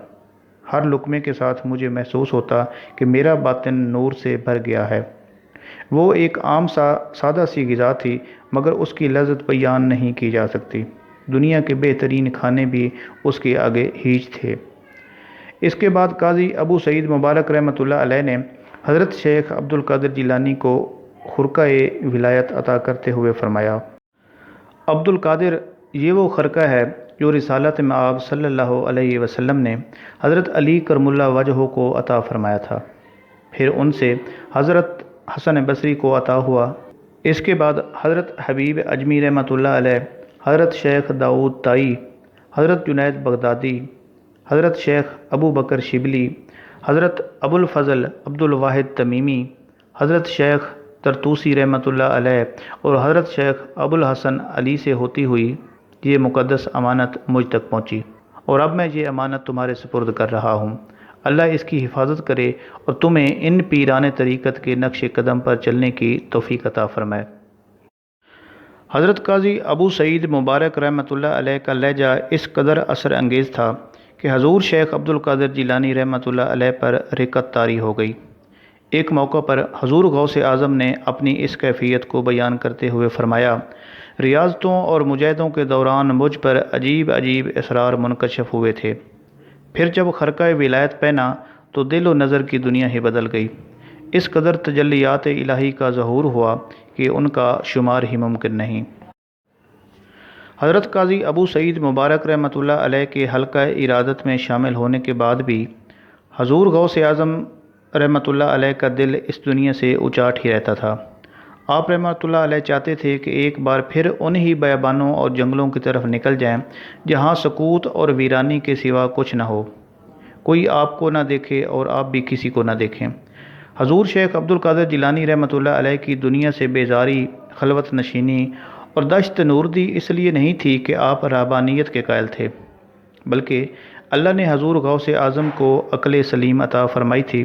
ہر لقمے کے ساتھ مجھے محسوس ہوتا کہ میرا باطن نور سے بھر گیا ہے۔ وہ ایک عام سادہ سی غذا تھی، مگر اس کی لذت بیان نہیں کی جا سکتی۔ دنیا کے بہترین کھانے بھی اس کے آگے ہیچ تھے۔ اس کے بعد قاضی ابو سعید مبارک رحمۃ اللہ علیہ نے حضرت شیخ عبد القادر جیلانی کو خرقہ ولایت عطا کرتے ہوئے فرمایا، عبد القادر، یہ وہ خرقہ ہے جو رسالت مآب صلی اللہ علیہ وسلم نے حضرت علی کرم اللہ وجہہ کو عطا فرمایا تھا، پھر ان سے حضرت حسن بصری کو عطا ہوا۔ اس کے بعد حضرت حبیب اجمی رحمۃ اللہ علیہ، حضرت شیخ داؤد طائی، حضرت جنید بغدادی، حضرت شیخ ابو بکر شبلی، حضرت ابو الفضل عبد الواحد تمیمی، حضرت شیخ طرطوسی رحمۃ اللہ علیہ اور حضرت شیخ ابو الحسن علی سے ہوتی ہوئی یہ مقدس امانت مجھ تک پہنچی، اور اب میں یہ امانت تمہارے سپرد کر رہا ہوں۔ اللہ اس کی حفاظت کرے اور تمہیں ان پیران طریقت کے نقش قدم پر چلنے کی توفیق عطا فرمائے۔ حضرت قاضی ابو سعید مبارک رحمۃ اللہ علیہ کا لہجہ اس قدر اثر انگیز تھا کہ حضور شیخ عبد القادر جیلانی رحمۃ اللہ علیہ پر رقت طاری ہو گئی۔ ایک موقع پر حضور غوث اعظم نے اپنی اس کیفیت کو بیان کرتے ہوئے فرمایا، ریاضتوں اور مجاہدوں کے دوران مجھ پر عجیب عجیب اسرار منکشف ہوئے تھے، پھر جب خرقہ ولایت پہنا تو دل و نظر کی دنیا ہی بدل گئی۔ اس قدر تجلیات الہی کا ظہور ہوا کہ ان کا شمار ہی ممکن نہیں۔ حضرت قاضی ابو سعید مبارک رحمۃ اللہ علیہ کے حلقہ ارادت میں شامل ہونے کے بعد بھی حضور غوث اعظم رحمۃ اللہ علیہ کا دل اس دنیا سے اچاٹ ہی رہتا تھا۔ آپ رحمۃ اللہ علیہ چاہتے تھے کہ ایک بار پھر انہی بیابانوں اور جنگلوں کی طرف نکل جائیں جہاں سکوت اور ویرانی کے سوا کچھ نہ ہو، کوئی آپ کو نہ دیکھے اور آپ بھی کسی کو نہ دیکھیں۔ حضور شیخ عبد القادر جیلانی رحمۃ اللہ علیہ کی دنیا سے بیزاری، خلوت نشینی اور دشت نوردی اس لیے نہیں تھی کہ آپ رہبانیت کے قائل تھے، بلکہ اللہ نے حضور غوث اعظم کو عقل سلیم عطا فرمائی تھی۔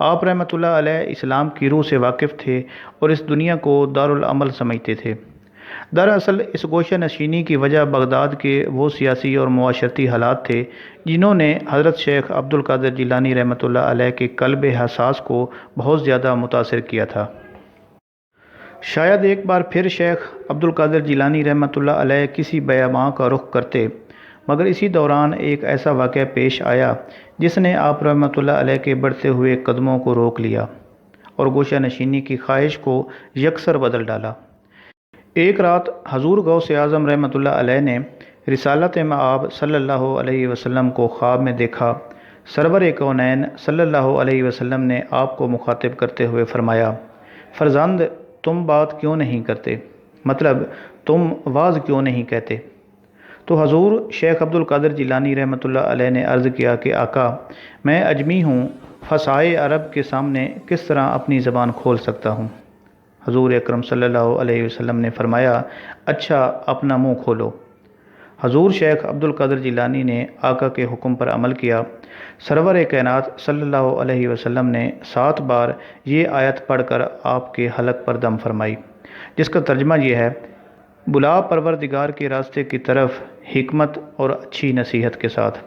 آپ رحمۃ اللہ علیہ اسلام کی روح سے واقف تھے اور اس دنیا کو دارالعمل سمجھتے تھے۔ دراصل اس گوشہ نشینی کی وجہ بغداد کے وہ سیاسی اور معاشرتی حالات تھے جنہوں نے حضرت شیخ عبد القادر جیلانی رحمۃ اللہ علیہ کے قلب حساس کو بہت زیادہ متاثر کیا تھا۔ شاید ایک بار پھر شیخ عبد القادر جیلانی رحمۃ اللہ علیہ کسی بیاباں کا رخ کرتے، مگر اسی دوران ایک ایسا واقعہ پیش آیا جس نے آپ رحمۃ اللہ علیہ کے بڑھتے ہوئے قدموں کو روک لیا اور گوشہ نشینی کی خواہش کو یکسر بدل ڈالا۔ ایک رات حضور غوث اعظم رحمۃ اللہ علیہ نے رسالت مآب صلی اللہ علیہ وسلم کو خواب میں دیکھا۔ سرور کونین صلی اللہ علیہ وسلم نے آپ کو مخاطب کرتے ہوئے فرمایا، فرزند تم بات کیوں نہیں کرتے؟ مطلب تم واز کیوں نہیں کہتے؟ تو حضور شیخ عبد القادر جیلانی رحمۃ اللہ علیہ نے عرض کیا کہ آقا، میں اجمی ہوں، فصائے عرب کے سامنے کس طرح اپنی زبان کھول سکتا ہوں؟ حضور اکرم صلی اللہ علیہ وسلم نے فرمایا، اچھا اپنا منہ کھولو۔ حضور شیخ عبد القادر جیلانی نے آقا کے حکم پر عمل کیا۔ سرور کائنات صلی اللہ علیہ وسلم نے 7 بار یہ آیت پڑھ کر آپ کے حلق پر دم فرمائی، جس کا ترجمہ یہ ہے، بلا پروردگار کے راستے کی طرف حکمت اور اچھی نصیحت کے ساتھ۔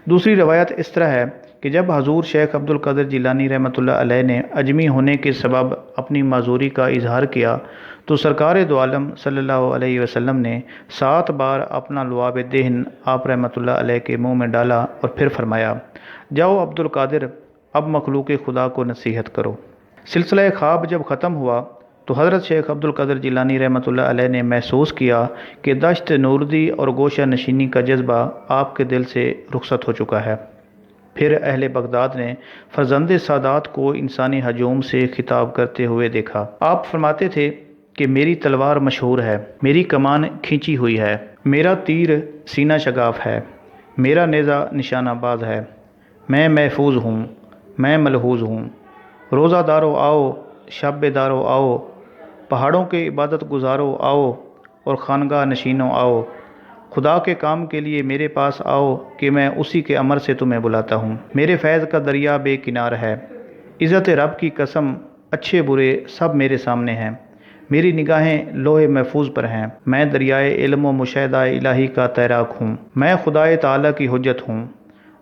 دوسری روایت اس طرح ہے کہ جب حضور شیخ عبد القادر جیلانی رحمۃ اللہ علیہ نے اجمی ہونے کے سبب اپنی معذوری کا اظہار کیا تو سرکار دو عالم صلی اللہ علیہ وسلم نے 7 بار اپنا لعاب دہن آپ رحمۃ اللہ علیہ کے منہ میں ڈالا اور پھر فرمایا، جاؤ عبد القادر، اب مخلوق خدا کو نصیحت کرو۔ سلسلہ خواب جب ختم ہوا تو حضرت شیخ عبد القادر جیلانی رحمۃ اللہ علیہ نے محسوس کیا کہ دشت نوردی اور گوشہ نشینی کا جذبہ آپ کے دل سے رخصت ہو چکا ہے۔ پھر اہل بغداد نے فرزند سادات کو انسانی ہجوم سے خطاب کرتے ہوئے دیکھا۔ آپ فرماتے تھے کہ میری تلوار مشہور ہے، میری کمان کھینچی ہوئی ہے، میرا تیر سینہ شگاف ہے، میرا نیزہ نشانہ باز ہے، میں محفوظ ہوں، میں ملحوظ ہوں۔ روزہ دارو آؤ، شب بیدارو آؤ، پہاڑوں کے عبادت گزارو آؤ، اور خانگاہ نشینوں آؤ، خدا کے کام کے لیے میرے پاس آؤ کہ میں اسی کے امر سے تمہیں بلاتا ہوں۔ میرے فیض کا دریا بے کنار ہے، عزت رب کی قسم اچھے برے سب میرے سامنے ہیں، میری نگاہیں لوح محفوظ پر ہیں، میں دریائے علم و مشاہدہ الہی کا تیراک ہوں، میں خدائے تعالیٰ کی حجت ہوں،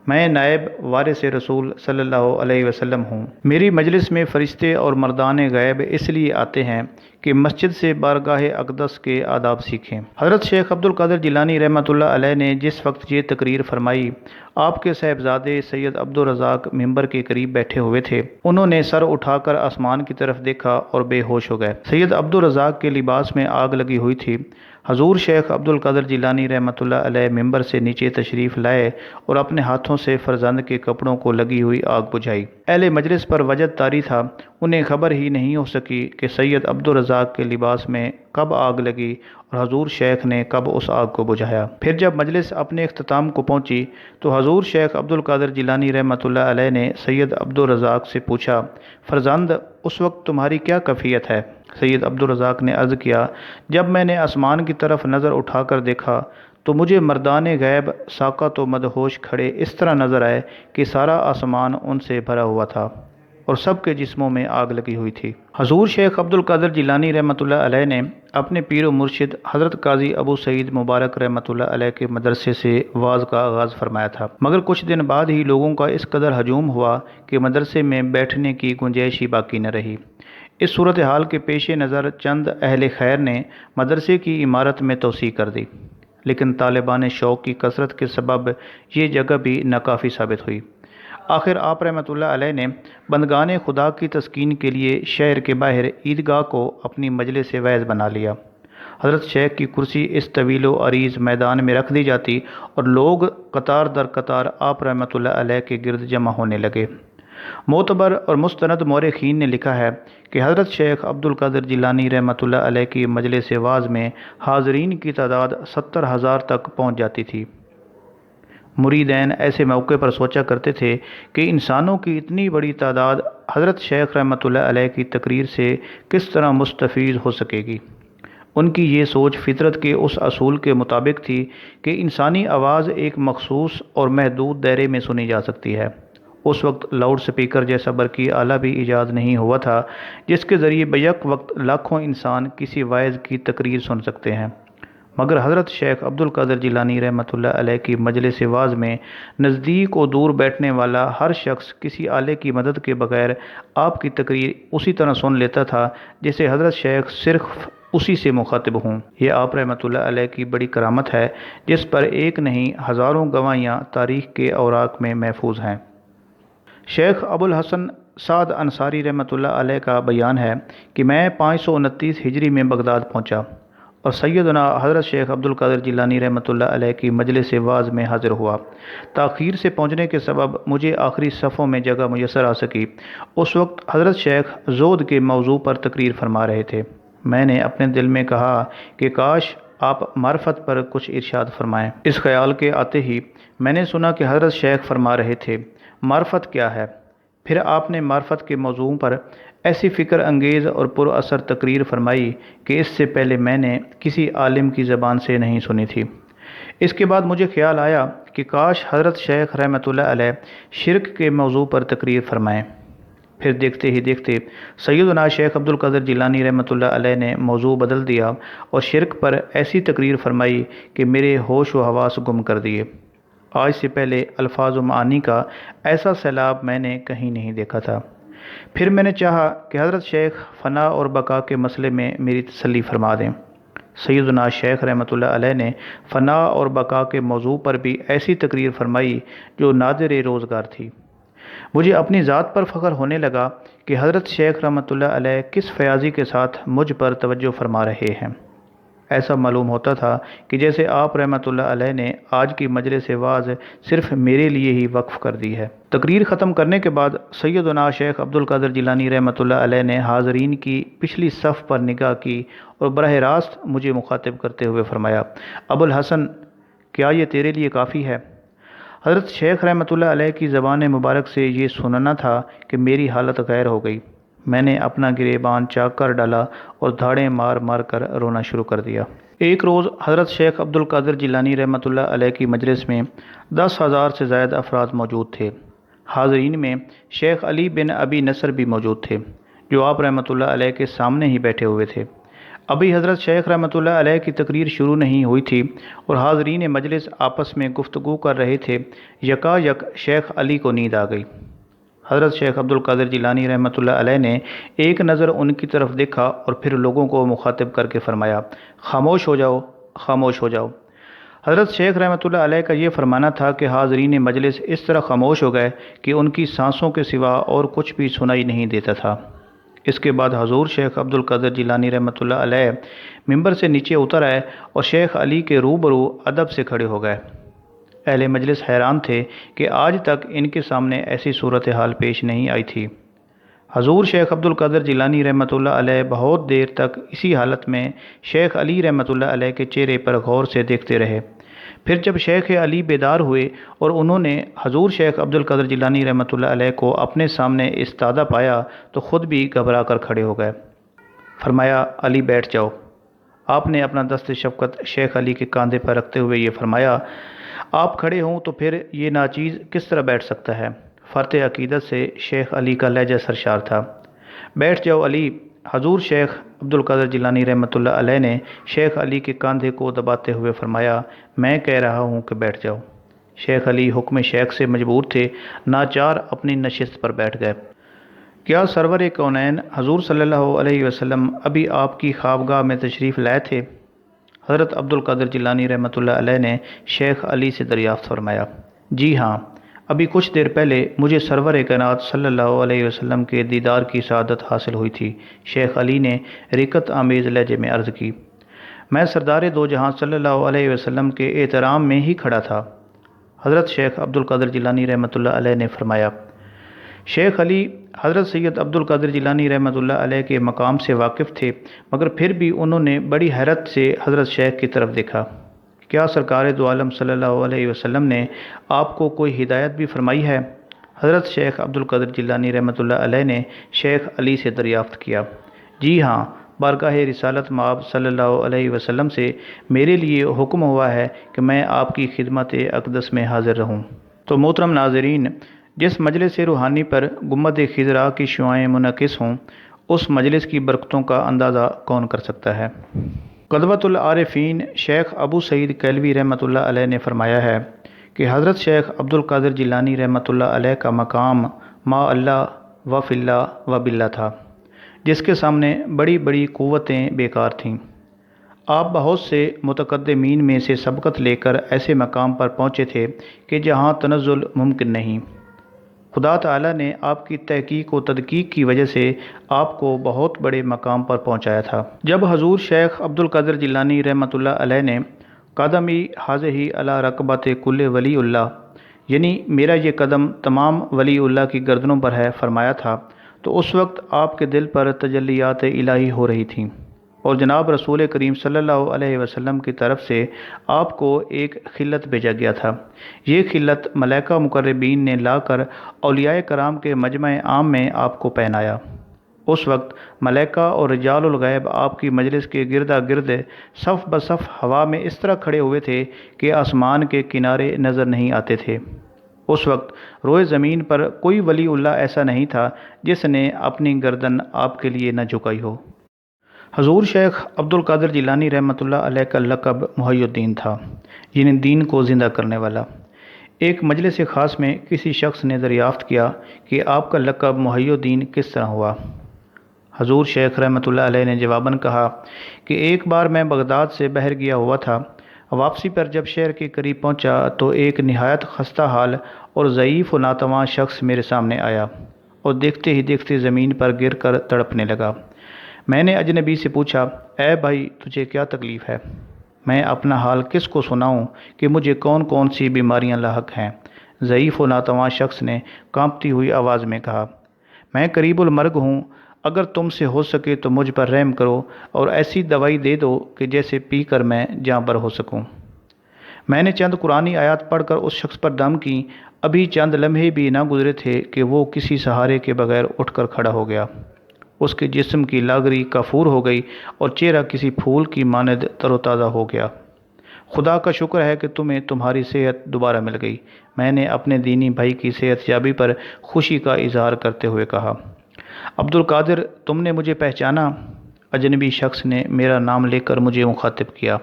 میں نائب وارث رسول صلی اللہ علیہ وسلم ہوں۔ میری مجلس میں فرشتے اور مردان غیب اس لیے آتے ہیں کہ مسجد سے بارگاہ اقدس کے آداب سیکھیں۔ حضرت شیخ عبد القادر جیلانی رحمۃ اللہ علیہ نے جس وقت یہ تقریر فرمائی، آپ کے صاحبزادے سید عبد الرزاق ممبر کے قریب بیٹھے ہوئے تھے۔ انہوں نے سر اٹھا کر آسمان کی طرف دیکھا اور بے ہوش ہو گئے۔ سید عبد الرزاق کے لباس میں آگ لگی ہوئی تھی۔ حضور شیخ عبد القادر جیلانی رحمۃ اللہ علیہ ممبر سے نیچے تشریف لائے اور اپنے ہاتھوں سے فرزند کے کپڑوں کو لگی ہوئی آگ بجھائی۔ اہل مجلس پر وجد طاری تھا، انہیں خبر ہی نہیں ہو سکی کہ سید عبد الرزاق کے لباس میں کب آگ لگی اور حضور شیخ نے کب اس آگ کو بجھایا۔ پھر جب مجلس اپنے اختتام کو پہنچی تو حضور شیخ عبد القادر جیلانی رحمۃ اللہ علیہ نے سید عبد الرزاق سے پوچھا، فرزند اس وقت تمہاری کیا کیفیت ہے؟ سید عبد الرزاق نے عرض کیا، جب میں نے آسمان کی طرف نظر اٹھا کر دیکھا تو مجھے مردان غیب ساکت و مدہوش کھڑے اس طرح نظر آئے کہ سارا آسمان ان سے بھرا ہوا تھا اور سب کے جسموں میں آگ لگی ہوئی تھی۔ حضور شیخ عبد القادر جیلانی رحمۃ اللہ علیہ نے اپنے پیر و مرشد حضرت قاضی ابو سعید مبارک رحمۃ اللہ علیہ کے مدرسے سے واعظ کا آغاز فرمایا تھا، مگر کچھ دن بعد ہی لوگوں کا اس قدر ہجوم ہوا کہ مدرسے میں بیٹھنے کی گنجائش ہی باقی نہ رہی۔ اس صورتحال کے پیش نظر چند اہل خیر نے مدرسے کی عمارت میں توسیع کر دی، لیکن طالبان شوق کی کثرت کے سبب یہ جگہ بھی ناکافی ثابت ہوئی۔ آخر آپ رحمۃ اللہ علیہ نے بندگان خدا کی تسکین کے لیے شہر کے باہر عیدگاہ کو اپنی مجلس وعظ بنا لیا۔ حضرت شیخ کی کرسی اس طویل و عریض میدان میں رکھ دی جاتی اور لوگ قطار در قطار آپ رحمۃ اللہ علیہ کے گرد جمع ہونے لگے۔ معتبر اور مستند مورخین نے لکھا ہے کہ حضرت شیخ عبد القادر جیلانی رحمۃ اللہ علیہ کی مجلس واعظ میں حاضرین کی تعداد 70,000 تک پہنچ جاتی تھی۔ مریدین ایسے موقع پر سوچا کرتے تھے کہ انسانوں کی اتنی بڑی تعداد حضرت شیخ رحمۃ اللہ علیہ کی تقریر سے کس طرح مستفیض ہو سکے گی۔ ان کی یہ سوچ فطرت کے اس اصول کے مطابق تھی کہ انسانی آواز ایک مخصوص اور محدود دائرے میں سنی جا سکتی ہے۔ اس وقت لاؤڈ سپیکر جیسا برقی آلہ بھی ایجاد نہیں ہوا تھا جس کے ذریعے بیک وقت لاکھوں انسان کسی واعظ کی تقریر سن سکتے ہیں، مگر حضرت شیخ عبد القادر جیلانی رحمۃ اللہ علیہ کی مجلس واعظ میں نزدیک و دور بیٹھنے والا ہر شخص کسی آلے کی مدد کے بغیر آپ کی تقریر اسی طرح سن لیتا تھا جیسے حضرت شیخ صرف اسی سے مخاطب ہوں۔ یہ آپ رحمۃ اللہ علیہ کی بڑی کرامت ہے جس پر ایک نہیں ہزاروں گواہیاں تاریخ کے اوراق میں محفوظ ہیں۔ شیخ ابو الحسن سعد انصاری رحمۃ اللہ علیہ کا بیان ہے کہ میں 529 ہجری میں بغداد پہنچا اور سیدنا حضرت شیخ عبد القادر جیلانی رحمۃ اللہ علیہ کی مجلس واعظ میں حاضر ہوا۔ تاخیر سے پہنچنے کے سبب مجھے آخری صفوں میں جگہ میسر آ سکی۔ اس وقت حضرت شیخ زہد کے موضوع پر تقریر فرما رہے تھے۔ میں نے اپنے دل میں کہا کہ کاش آپ معرفت پر کچھ ارشاد فرمائیں۔ اس خیال کے آتے ہی میں نے سنا کہ حضرت شیخ فرما رہے تھے، معرفت کیا ہے؟ پھر آپ نے معرفت کے موضوع پر ایسی فکر انگیز اور پر اثر تقریر فرمائی کہ اس سے پہلے میں نے کسی عالم کی زبان سے نہیں سنی تھی۔ اس کے بعد مجھے خیال آیا کہ کاش حضرت شیخ رحمۃ اللہ علیہ شرک کے موضوع پر تقریر فرمائیں۔ پھر دیکھتے ہی دیکھتے سیدنا شیخ عبد القادر جیلانی رحمۃ اللہ علیہ نے موضوع بدل دیا اور شرک پر ایسی تقریر فرمائی کہ میرے ہوش و حواس گم کر دیے۔ آج سے پہلے الفاظ و معانی کا ایسا سیلاب میں نے کہیں نہیں دیکھا تھا۔ پھر میں نے چاہا کہ حضرت شیخ فنا اور بقا کے مسئلے میں میری تسلی فرما دیں۔ سیدنا شیخ رحمۃ اللہ علیہ نے فنا اور بقا کے موضوع پر بھی ایسی تقریر فرمائی جو نادر روزگار تھی۔ مجھے اپنی ذات پر فخر ہونے لگا کہ حضرت شیخ رحمۃ اللہ علیہ کس فیاضی کے ساتھ مجھ پر توجہ فرما رہے ہیں۔ ایسا معلوم ہوتا تھا کہ جیسے آپ رحمۃ اللہ علیہ نے آج کی مجلس واعظ صرف میرے لیے ہی وقف کر دی ہے۔ تقریر ختم کرنے کے بعد سیدنا شیخ عبد القادر جیلانی رحمۃ اللہ علیہ نے حاضرین کی پچھلی صف پر نگاہ کی اور براہ راست مجھے مخاطب کرتے ہوئے فرمایا، ابو الحسن، کیا یہ تیرے لیے کافی ہے؟ حضرت شیخ رحمۃ اللہ علیہ کی زبان مبارک سے یہ سننا تھا کہ میری حالت غیر ہو گئی۔ میں نے اپنا گریبان چاک کر ڈالا اور دھاڑیں مار مار کر رونا شروع کر دیا۔ ایک روز حضرت شیخ عبد القادر جیلانی رحمۃ اللہ علیہ کی مجلس میں 10,000 سے زائد افراد موجود تھے۔ حاضرین میں شیخ علی بن ابی نصر بھی موجود تھے، جو آپ رحمۃ اللہ علیہ کے سامنے ہی بیٹھے ہوئے تھے۔ ابھی حضرت شیخ رحمۃ اللہ علیہ کی تقریر شروع نہیں ہوئی تھی اور حاضرین مجلس آپس میں گفتگو کر رہے تھے، یکا یک شیخ علی کو نیند آ گئی۔ حضرت شیخ عبد القادر جیلانی رحمۃ اللہ علیہ نے ایک نظر ان کی طرف دیکھا اور پھر لوگوں کو مخاطب کر کے فرمایا، خاموش ہو جاؤ، خاموش ہو جاؤ۔ حضرت شیخ رحمۃ اللہ علیہ کا یہ فرمانا تھا کہ حاضرین مجلس اس طرح خاموش ہو گئے کہ ان کی سانسوں کے سوا اور کچھ بھی سنائی نہیں دیتا تھا۔ اس کے بعد حضور شیخ عبد القادر جیلانی رحمۃ اللہ علیہ ممبر سے نیچے اتر آئے اور شیخ علی کے روبرو ادب سے کھڑے ہو گئے۔ اہل مجلس حیران تھے کہ آج تک ان کے سامنے ایسی صورتحال پیش نہیں آئی تھی۔ حضور شیخ عبد القادر جیلانی رحمۃ اللہ علیہ بہت دیر تک اسی حالت میں شیخ علی رحمۃ اللہ علیہ کے چہرے پر غور سے دیکھتے رہے۔ پھر جب شیخ علی بیدار ہوئے اور انہوں نے حضور شیخ عبد القادر جیلانی رحمۃ اللہ علیہ کو اپنے سامنے استادہ پایا تو خود بھی گھبرا کر کھڑے ہو گئے۔ فرمایا، علی بیٹھ جاؤ۔ آپ نے اپنا دست شفقت شیخ علی کے کاندھے پر رکھتے ہوئے یہ فرمایا، آپ کھڑے ہوں تو پھر یہ ناچیز کس طرح بیٹھ سکتا ہے؟ فرط عقیدت سے شیخ علی کا لہجہ سرشار تھا۔ بیٹھ جاؤ علی۔ حضور شیخ عبد القادر جیلانی رحمۃ اللہ علیہ نے شیخ علی کے کاندھے کو دباتے ہوئے فرمایا، میں کہہ رہا ہوں کہ بیٹھ جاؤ۔ شیخ علی حکم شیخ سے مجبور تھے، ناچار اپنی نشست پر بیٹھ گئے۔ کیا سرور کونین حضور صلی اللہ علیہ وسلم ابھی آپ کی خوابگاہ میں تشریف لائے تھے؟ حضرت عبد القادر جیلانی رحمۃ اللہ علیہ نے شیخ علی سے دریافت فرمایا، جی ہاں، ابھی کچھ دیر پہلے مجھے سرور کائنات صلی اللہ علیہ وسلم کے دیدار کی سعادت حاصل ہوئی تھی۔ شیخ علی نے رقت آمیز لہجے میں عرض کی، میں سردار دو جہاں صلی اللہ علیہ وسلم کے احترام میں ہی کھڑا تھا۔ حضرت شیخ عبد القادر جیلانی رحمۃ اللہ علیہ نے فرمایا، شیخ علی حضرت سید عبد القادر جیلانی رحمۃ اللہ علیہ کے مقام سے واقف تھے، مگر پھر بھی انہوں نے بڑی حیرت سے حضرت شیخ کی طرف دیکھا۔ کیا سرکار دو عالم صلی اللہ علیہ وسلم نے آپ کو کوئی ہدایت بھی فرمائی ہے؟ حضرت شیخ عبد القادر جیلانی رحمۃ اللہ علیہ نے شیخ علی سے دریافت کیا، جی ہاں، بارگاہ رسالت مآب صلی اللہ علیہ وسلم سے میرے لیے حکم ہوا ہے کہ میں آپ کی خدمت اقدس میں حاضر رہوں۔ تو محترم ناظرین، جس مجلس روحانی پر گنبد خضرا کی شعاعیں منعکس ہوں، اس مجلس کی برکتوں کا اندازہ کون کر سکتا ہے؟ قدوۃ العارفین شیخ ابو سعید کیلوی رحمۃ اللہ علیہ نے فرمایا ہے کہ حضرت شیخ عبد القادر جیلانی رحمۃ اللہ علیہ کا مقام ما اللہ و فی اللہ و باللہ تھا، جس کے سامنے بڑی بڑی قوتیں بیکار تھیں۔ آپ بہت سے متقدمین میں سے سبقت لے کر ایسے مقام پر پہنچے تھے کہ جہاں تنزل ممکن نہیں۔ خدا تعالیٰ نے آپ کی تحقیق و تدقیق کی وجہ سے آپ کو بہت بڑے مقام پر پہنچایا تھا۔ جب حضور شیخ عبد القادر جیلانی رحمۃ اللہ علیہ نے قدمی حاضہی علی رقبت کل ولی اللہ، یعنی میرا یہ قدم تمام ولی اللہ کی گردنوں پر ہے، فرمایا تھا، تو اس وقت آپ کے دل پر تجلیات الہی ہو رہی تھیں۔ اور جناب رسول کریم صلی اللہ علیہ وسلم کی طرف سے آپ کو ایک خلت بھیجا گیا تھا۔ یہ خلت ملائکہ مقربین نے لا کر اولیاء کرام کے مجمع عام میں آپ کو پہنایا۔ اس وقت ملائکہ اور رجال الغیب آپ کی مجلس کے گردا گرد صف بصف ہوا میں اس طرح کھڑے ہوئے تھے کہ آسمان کے کنارے نظر نہیں آتے تھے۔ اس وقت روئے زمین پر کوئی ولی اللہ ایسا نہیں تھا جس نے اپنی گردن آپ کے لیے نہ جھکائی ہو۔ حضور شیخ عبد القادر جیلانی رحمۃ اللہ علیہ کا لقب محی الدین تھا، یعنی دین کو زندہ کرنے والا۔ ایک مجلس خاص میں کسی شخص نے دریافت کیا کہ آپ کا لقب محی الدین کس طرح ہوا؟ حضور شیخ رحمۃ اللہ علیہ نے جواباً کہا کہ ایک بار میں بغداد سے باہر گیا ہوا تھا۔ واپسی پر جب شہر کے قریب پہنچا تو ایک نہایت خستہ حال اور ضعیف و ناتواں شخص میرے سامنے آیا اور دیکھتے ہی دیکھتے زمین پر گر کر تڑپنے لگا۔ میں نے اجنبی سے پوچھا، اے بھائی تجھے کیا تکلیف ہے؟ میں اپنا حال کس کو سناؤں کہ مجھے کون کون سی بیماریاں لاحق ہیں؟ ضعیف و ناتواں شخص نے کانپتی ہوئی آواز میں کہا، میں قریب المرگ ہوں، اگر تم سے ہو سکے تو مجھ پر رحم کرو اور ایسی دوائی دے دو کہ جیسے پی کر میں جاں بر ہو سکوں۔ میں نے چند قرآنی آیات پڑھ کر اس شخص پر دم کی۔ ابھی چند لمحے بھی نہ گزرے تھے کہ وہ کسی سہارے کے بغیر اٹھ کر کھڑا ہو گیا۔ اس کے جسم کی لاغری کافور ہو گئی اور چہرہ کسی پھول کی مانند تر و تازہ ہو گیا۔ خدا کا شکر ہے کہ تمہیں تمہاری صحت دوبارہ مل گئی، میں نے اپنے دینی بھائی کی صحت یابی پر خوشی کا اظہار کرتے ہوئے کہا۔ عبد القادر، تم نے مجھے پہچانا؟ اجنبی شخص نے میرا نام لے کر مجھے مخاطب کیا۔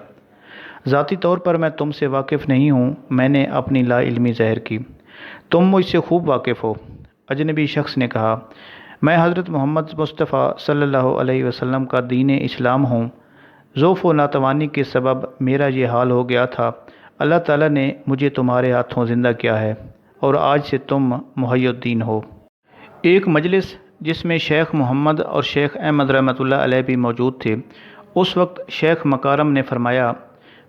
ذاتی طور پر میں تم سے واقف نہیں ہوں، میں نے اپنی لا علمی ظاہر کی۔ تم مجھ سے خوب واقف ہو، اجنبی شخص نے کہا۔ میں حضرت محمد مصطفیٰ صلی اللہ علیہ وسلم کا دین اسلام ہوں۔ ضعف و ناتوانی کے سبب میرا یہ حال ہو گیا تھا۔ اللہ تعالیٰ نے مجھے تمہارے ہاتھوں زندہ کیا ہے اور آج سے تم محی الدین ہو۔ ایک مجلس جس میں شیخ محمد اور شیخ احمد رحمۃ اللہ علیہ بھی موجود تھے، اس وقت شیخ مکارم نے فرمایا،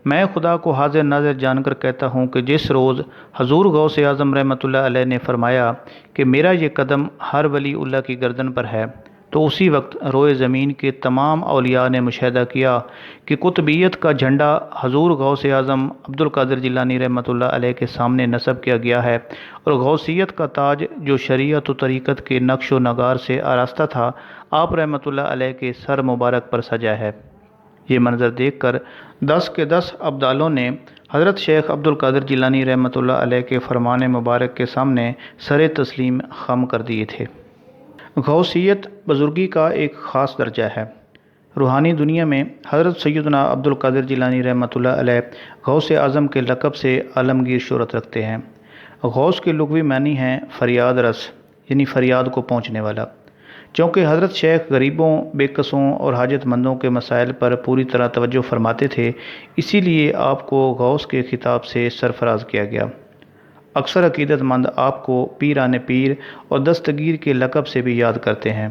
میں خدا کو حاضر ناظر جان کر کہتا ہوں کہ جس روز حضور غوث اعظم رحمۃ اللہ علیہ نے فرمایا کہ میرا یہ قدم ہر ولی اللہ کی گردن پر ہے، تو اسی وقت روئے زمین کے تمام اولیاء نے مشاہدہ کیا کہ قطبیت کا جھنڈا حضور غوث اعظم عبد القادر جیلانی رحمۃ اللہ علیہ کے سامنے نصب کیا گیا ہے، اور غوثیت کا تاج جو شریعت و طریقت کے نقش و نگار سے آراستہ تھا، آپ رحمۃ اللہ علیہ کے سر مبارک پر سجا ہے۔ یہ منظر دیکھ کر 10 کے 10 ابدالوں نے حضرت شیخ عبد القادر جیلانی رحمۃ اللہ علیہ کے فرمان مبارک کے سامنے سر تسلیم خم کر دیے تھے۔ غوثیت بزرگی کا ایک خاص درجہ ہے۔ روحانی دنیا میں حضرت سیدنا عبد القادر جیلانی رحمۃ اللہ علیہ غوث اعظم کے لقب سے عالمگیر شہرت رکھتے ہیں۔ غوث کے لغوی معنی ہیں فریاد رس، یعنی فریاد کو پہنچنے والا۔ چونکہ حضرت شیخ غریبوں، بے کسوں اور حاجت مندوں کے مسائل پر پوری طرح توجہ فرماتے تھے، اسی لیے آپ کو غوث کے خطاب سے سرفراز کیا گیا۔ اکثر عقیدت مند آپ کو پیران پیر اور دستگیر کے لقب سے بھی یاد کرتے ہیں۔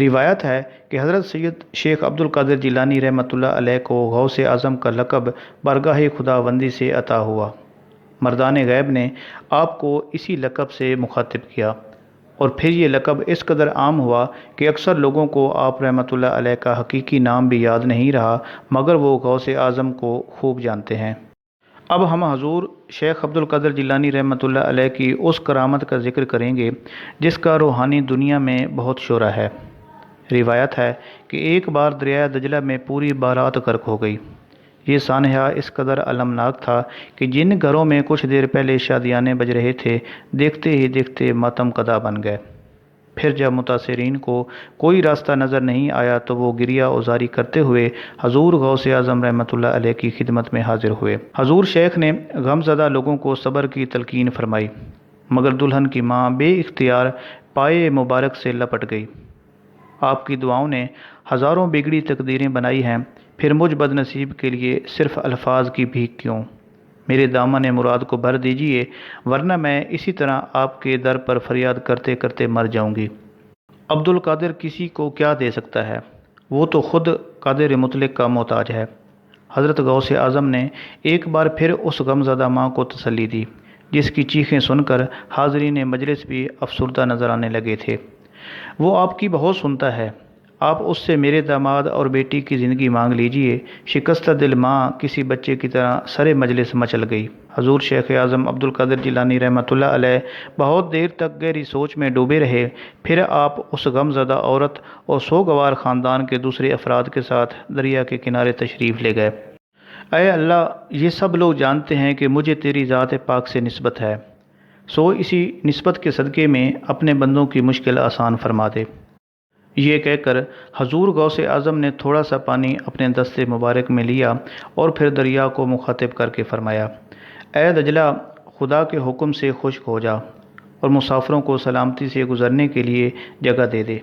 روایت ہے کہ حضرت سید شیخ عبد القادر جیلانی رحمۃ اللہ علیہ کو غوث اعظم کا لقب بارگاہ خداوندی سے عطا ہوا۔ مردان غیب نے آپ کو اسی لقب سے مخاطب کیا، اور پھر یہ لقب اس قدر عام ہوا کہ اکثر لوگوں کو آپ رحمۃ اللہ علیہ کا حقیقی نام بھی یاد نہیں رہا، مگر وہ غوث اعظم کو خوب جانتے ہیں۔ اب ہم حضور شیخ عبد القادر جیلانی رحمۃ اللہ علیہ کی اس کرامت کا ذکر کریں گے جس کا روحانی دنیا میں بہت شہرہ ہے۔ روایت ہے کہ ایک بار دریائے دجلہ میں پوری بارات غرق ہو گئی۔ یہ سانحہ اس قدر المناک تھا کہ جن گھروں میں کچھ دیر پہلے شادیانے بج رہے تھے، دیکھتے ہی دیکھتے ماتم قدا بن گئے۔ پھر جب متاثرین کو کوئی راستہ نظر نہیں آیا تو وہ گریہ ازاری کرتے ہوئے حضور غوث اعظم رحمۃ اللہ علیہ کی خدمت میں حاضر ہوئے۔ حضور شیخ نے غم زدہ لوگوں کو صبر کی تلقین فرمائی، مگر دلہن کی ماں بے اختیار پائے مبارک سے لپٹ گئی۔ آپ کی دعاؤں نے ہزاروں بگڑی تقدیریں بنائی ہیں، پھر مجھ بد نصیب کے لیے صرف الفاظ کی بھیک کیوں؟ میرے دامن مراد کو بھر دیجیے، ورنہ میں اسی طرح آپ کے در پر فریاد کرتے کرتے مر جاؤں گی۔ عبد القادر کسی کو کیا دے سکتا ہے؟ وہ تو خود قادر مطلق کا محتاج ہے۔ حضرت غوث اعظم نے ایک بار پھر اس غمزدہ ماں کو تسلی دی، جس کی چیخیں سن کر حاضرین مجلس بھی افسردہ نظر آنے لگے تھے۔ وہ آپ کی بہت سنتا ہے، آپ اس سے میرے داماد اور بیٹی کی زندگی مانگ لیجئے۔ شکستہ دل ماں کسی بچے کی طرح سر مجلس مچل گئی۔ حضور شیخ اعظم عبدالقادر جیلانی رحمۃ اللہ علیہ بہت دیر تک گہری سوچ میں ڈوبے رہے۔ پھر آپ اس غم زدہ عورت اور سوگوار خاندان کے دوسرے افراد کے ساتھ دریا کے کنارے تشریف لے گئے۔ اے اللہ، یہ سب لوگ جانتے ہیں کہ مجھے تیری ذات پاک سے نسبت ہے، سو اسی نسبت کے صدقے میں اپنے بندوں کی مشکل آسان فرما دے۔ یہ کہہ کر حضور غوث اعظم نے تھوڑا سا پانی اپنے دست مبارک میں لیا اور پھر دریا کو مخاطب کر کے فرمایا، اے دجلہ، خدا کے حکم سے خشک ہو جا اور مسافروں کو سلامتی سے گزرنے کے لیے جگہ دے دے۔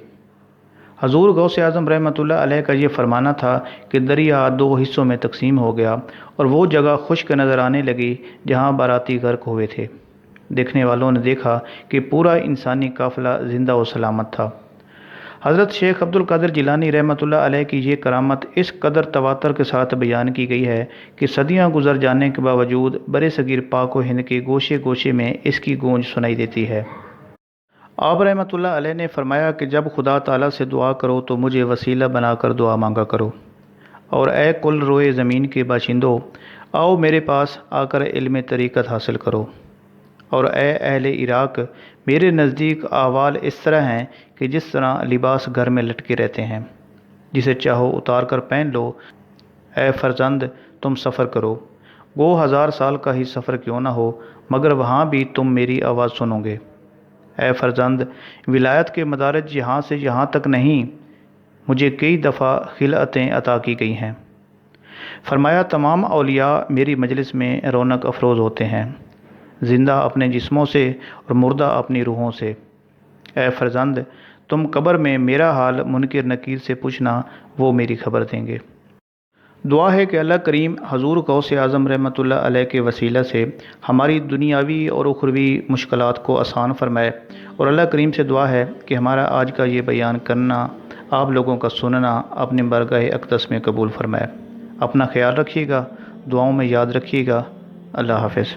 حضور غوث اعظم رحمۃ اللہ علیہ کا یہ فرمانا تھا کہ دریا دو حصوں میں تقسیم ہو گیا اور وہ جگہ خشک نظر آنے لگی جہاں باراتی غرق ہوئے تھے۔ دیکھنے والوں نے دیکھا کہ پورا انسانی قافلہ زندہ و سلامت تھا۔ حضرت شیخ عبدالقادر جیلانی رحمۃ اللہ علیہ کی یہ کرامت اس قدر تواتر کے ساتھ بیان کی گئی ہے کہ صدیاں گزر جانے کے باوجود برِ صغیر پاک و ہند کے گوشے گوشے میں اس کی گونج سنائی دیتی ہے۔ آپ رحمۃ اللہ علیہ نے فرمایا کہ جب خدا تعالیٰ سے دعا کرو تو مجھے وسیلہ بنا کر دعا مانگا کرو، اور اے کل روئے زمین کے باشندوں، آؤ میرے پاس آ کر علم طریقت حاصل کرو، اور اے اہل عراق، میرے نزدیک احوال اس طرح ہیں کہ جس طرح لباس گھر میں لٹکے رہتے ہیں، جسے چاہو اتار کر پہن لو۔ اے فرزند، تم سفر کرو، گو 1000 سال کا ہی سفر کیوں نہ ہو، مگر وہاں بھی تم میری آواز سنو گے۔ اے فرزند، ولایت کے مدارج یہاں سے یہاں تک نہیں، مجھے کئی دفعہ خلعتیں عطا کی گئی ہیں۔ فرمایا تمام اولیاء میری مجلس میں رونق افروز ہوتے ہیں، زندہ اپنے جسموں سے اور مردہ اپنی روحوں سے۔ اے فرزند، تم قبر میں میرا حال منکر نکیر سے پوچھنا، وہ میری خبر دیں گے۔ دعا ہے کہ اللہ کریم حضور غوث اعظم رحمۃ اللہ علیہ کے وسیلہ سے ہماری دنیاوی اور اخروی مشکلات کو آسان فرمائے، اور اللہ کریم سے دعا ہے کہ ہمارا آج کا یہ بیان کرنا، آپ لوگوں کا سننا اپنے بارگاہ اقدس میں قبول فرمائے۔ اپنا خیال رکھیے گا، دعاؤں میں یاد رکھیے گا۔ اللہ حافظ۔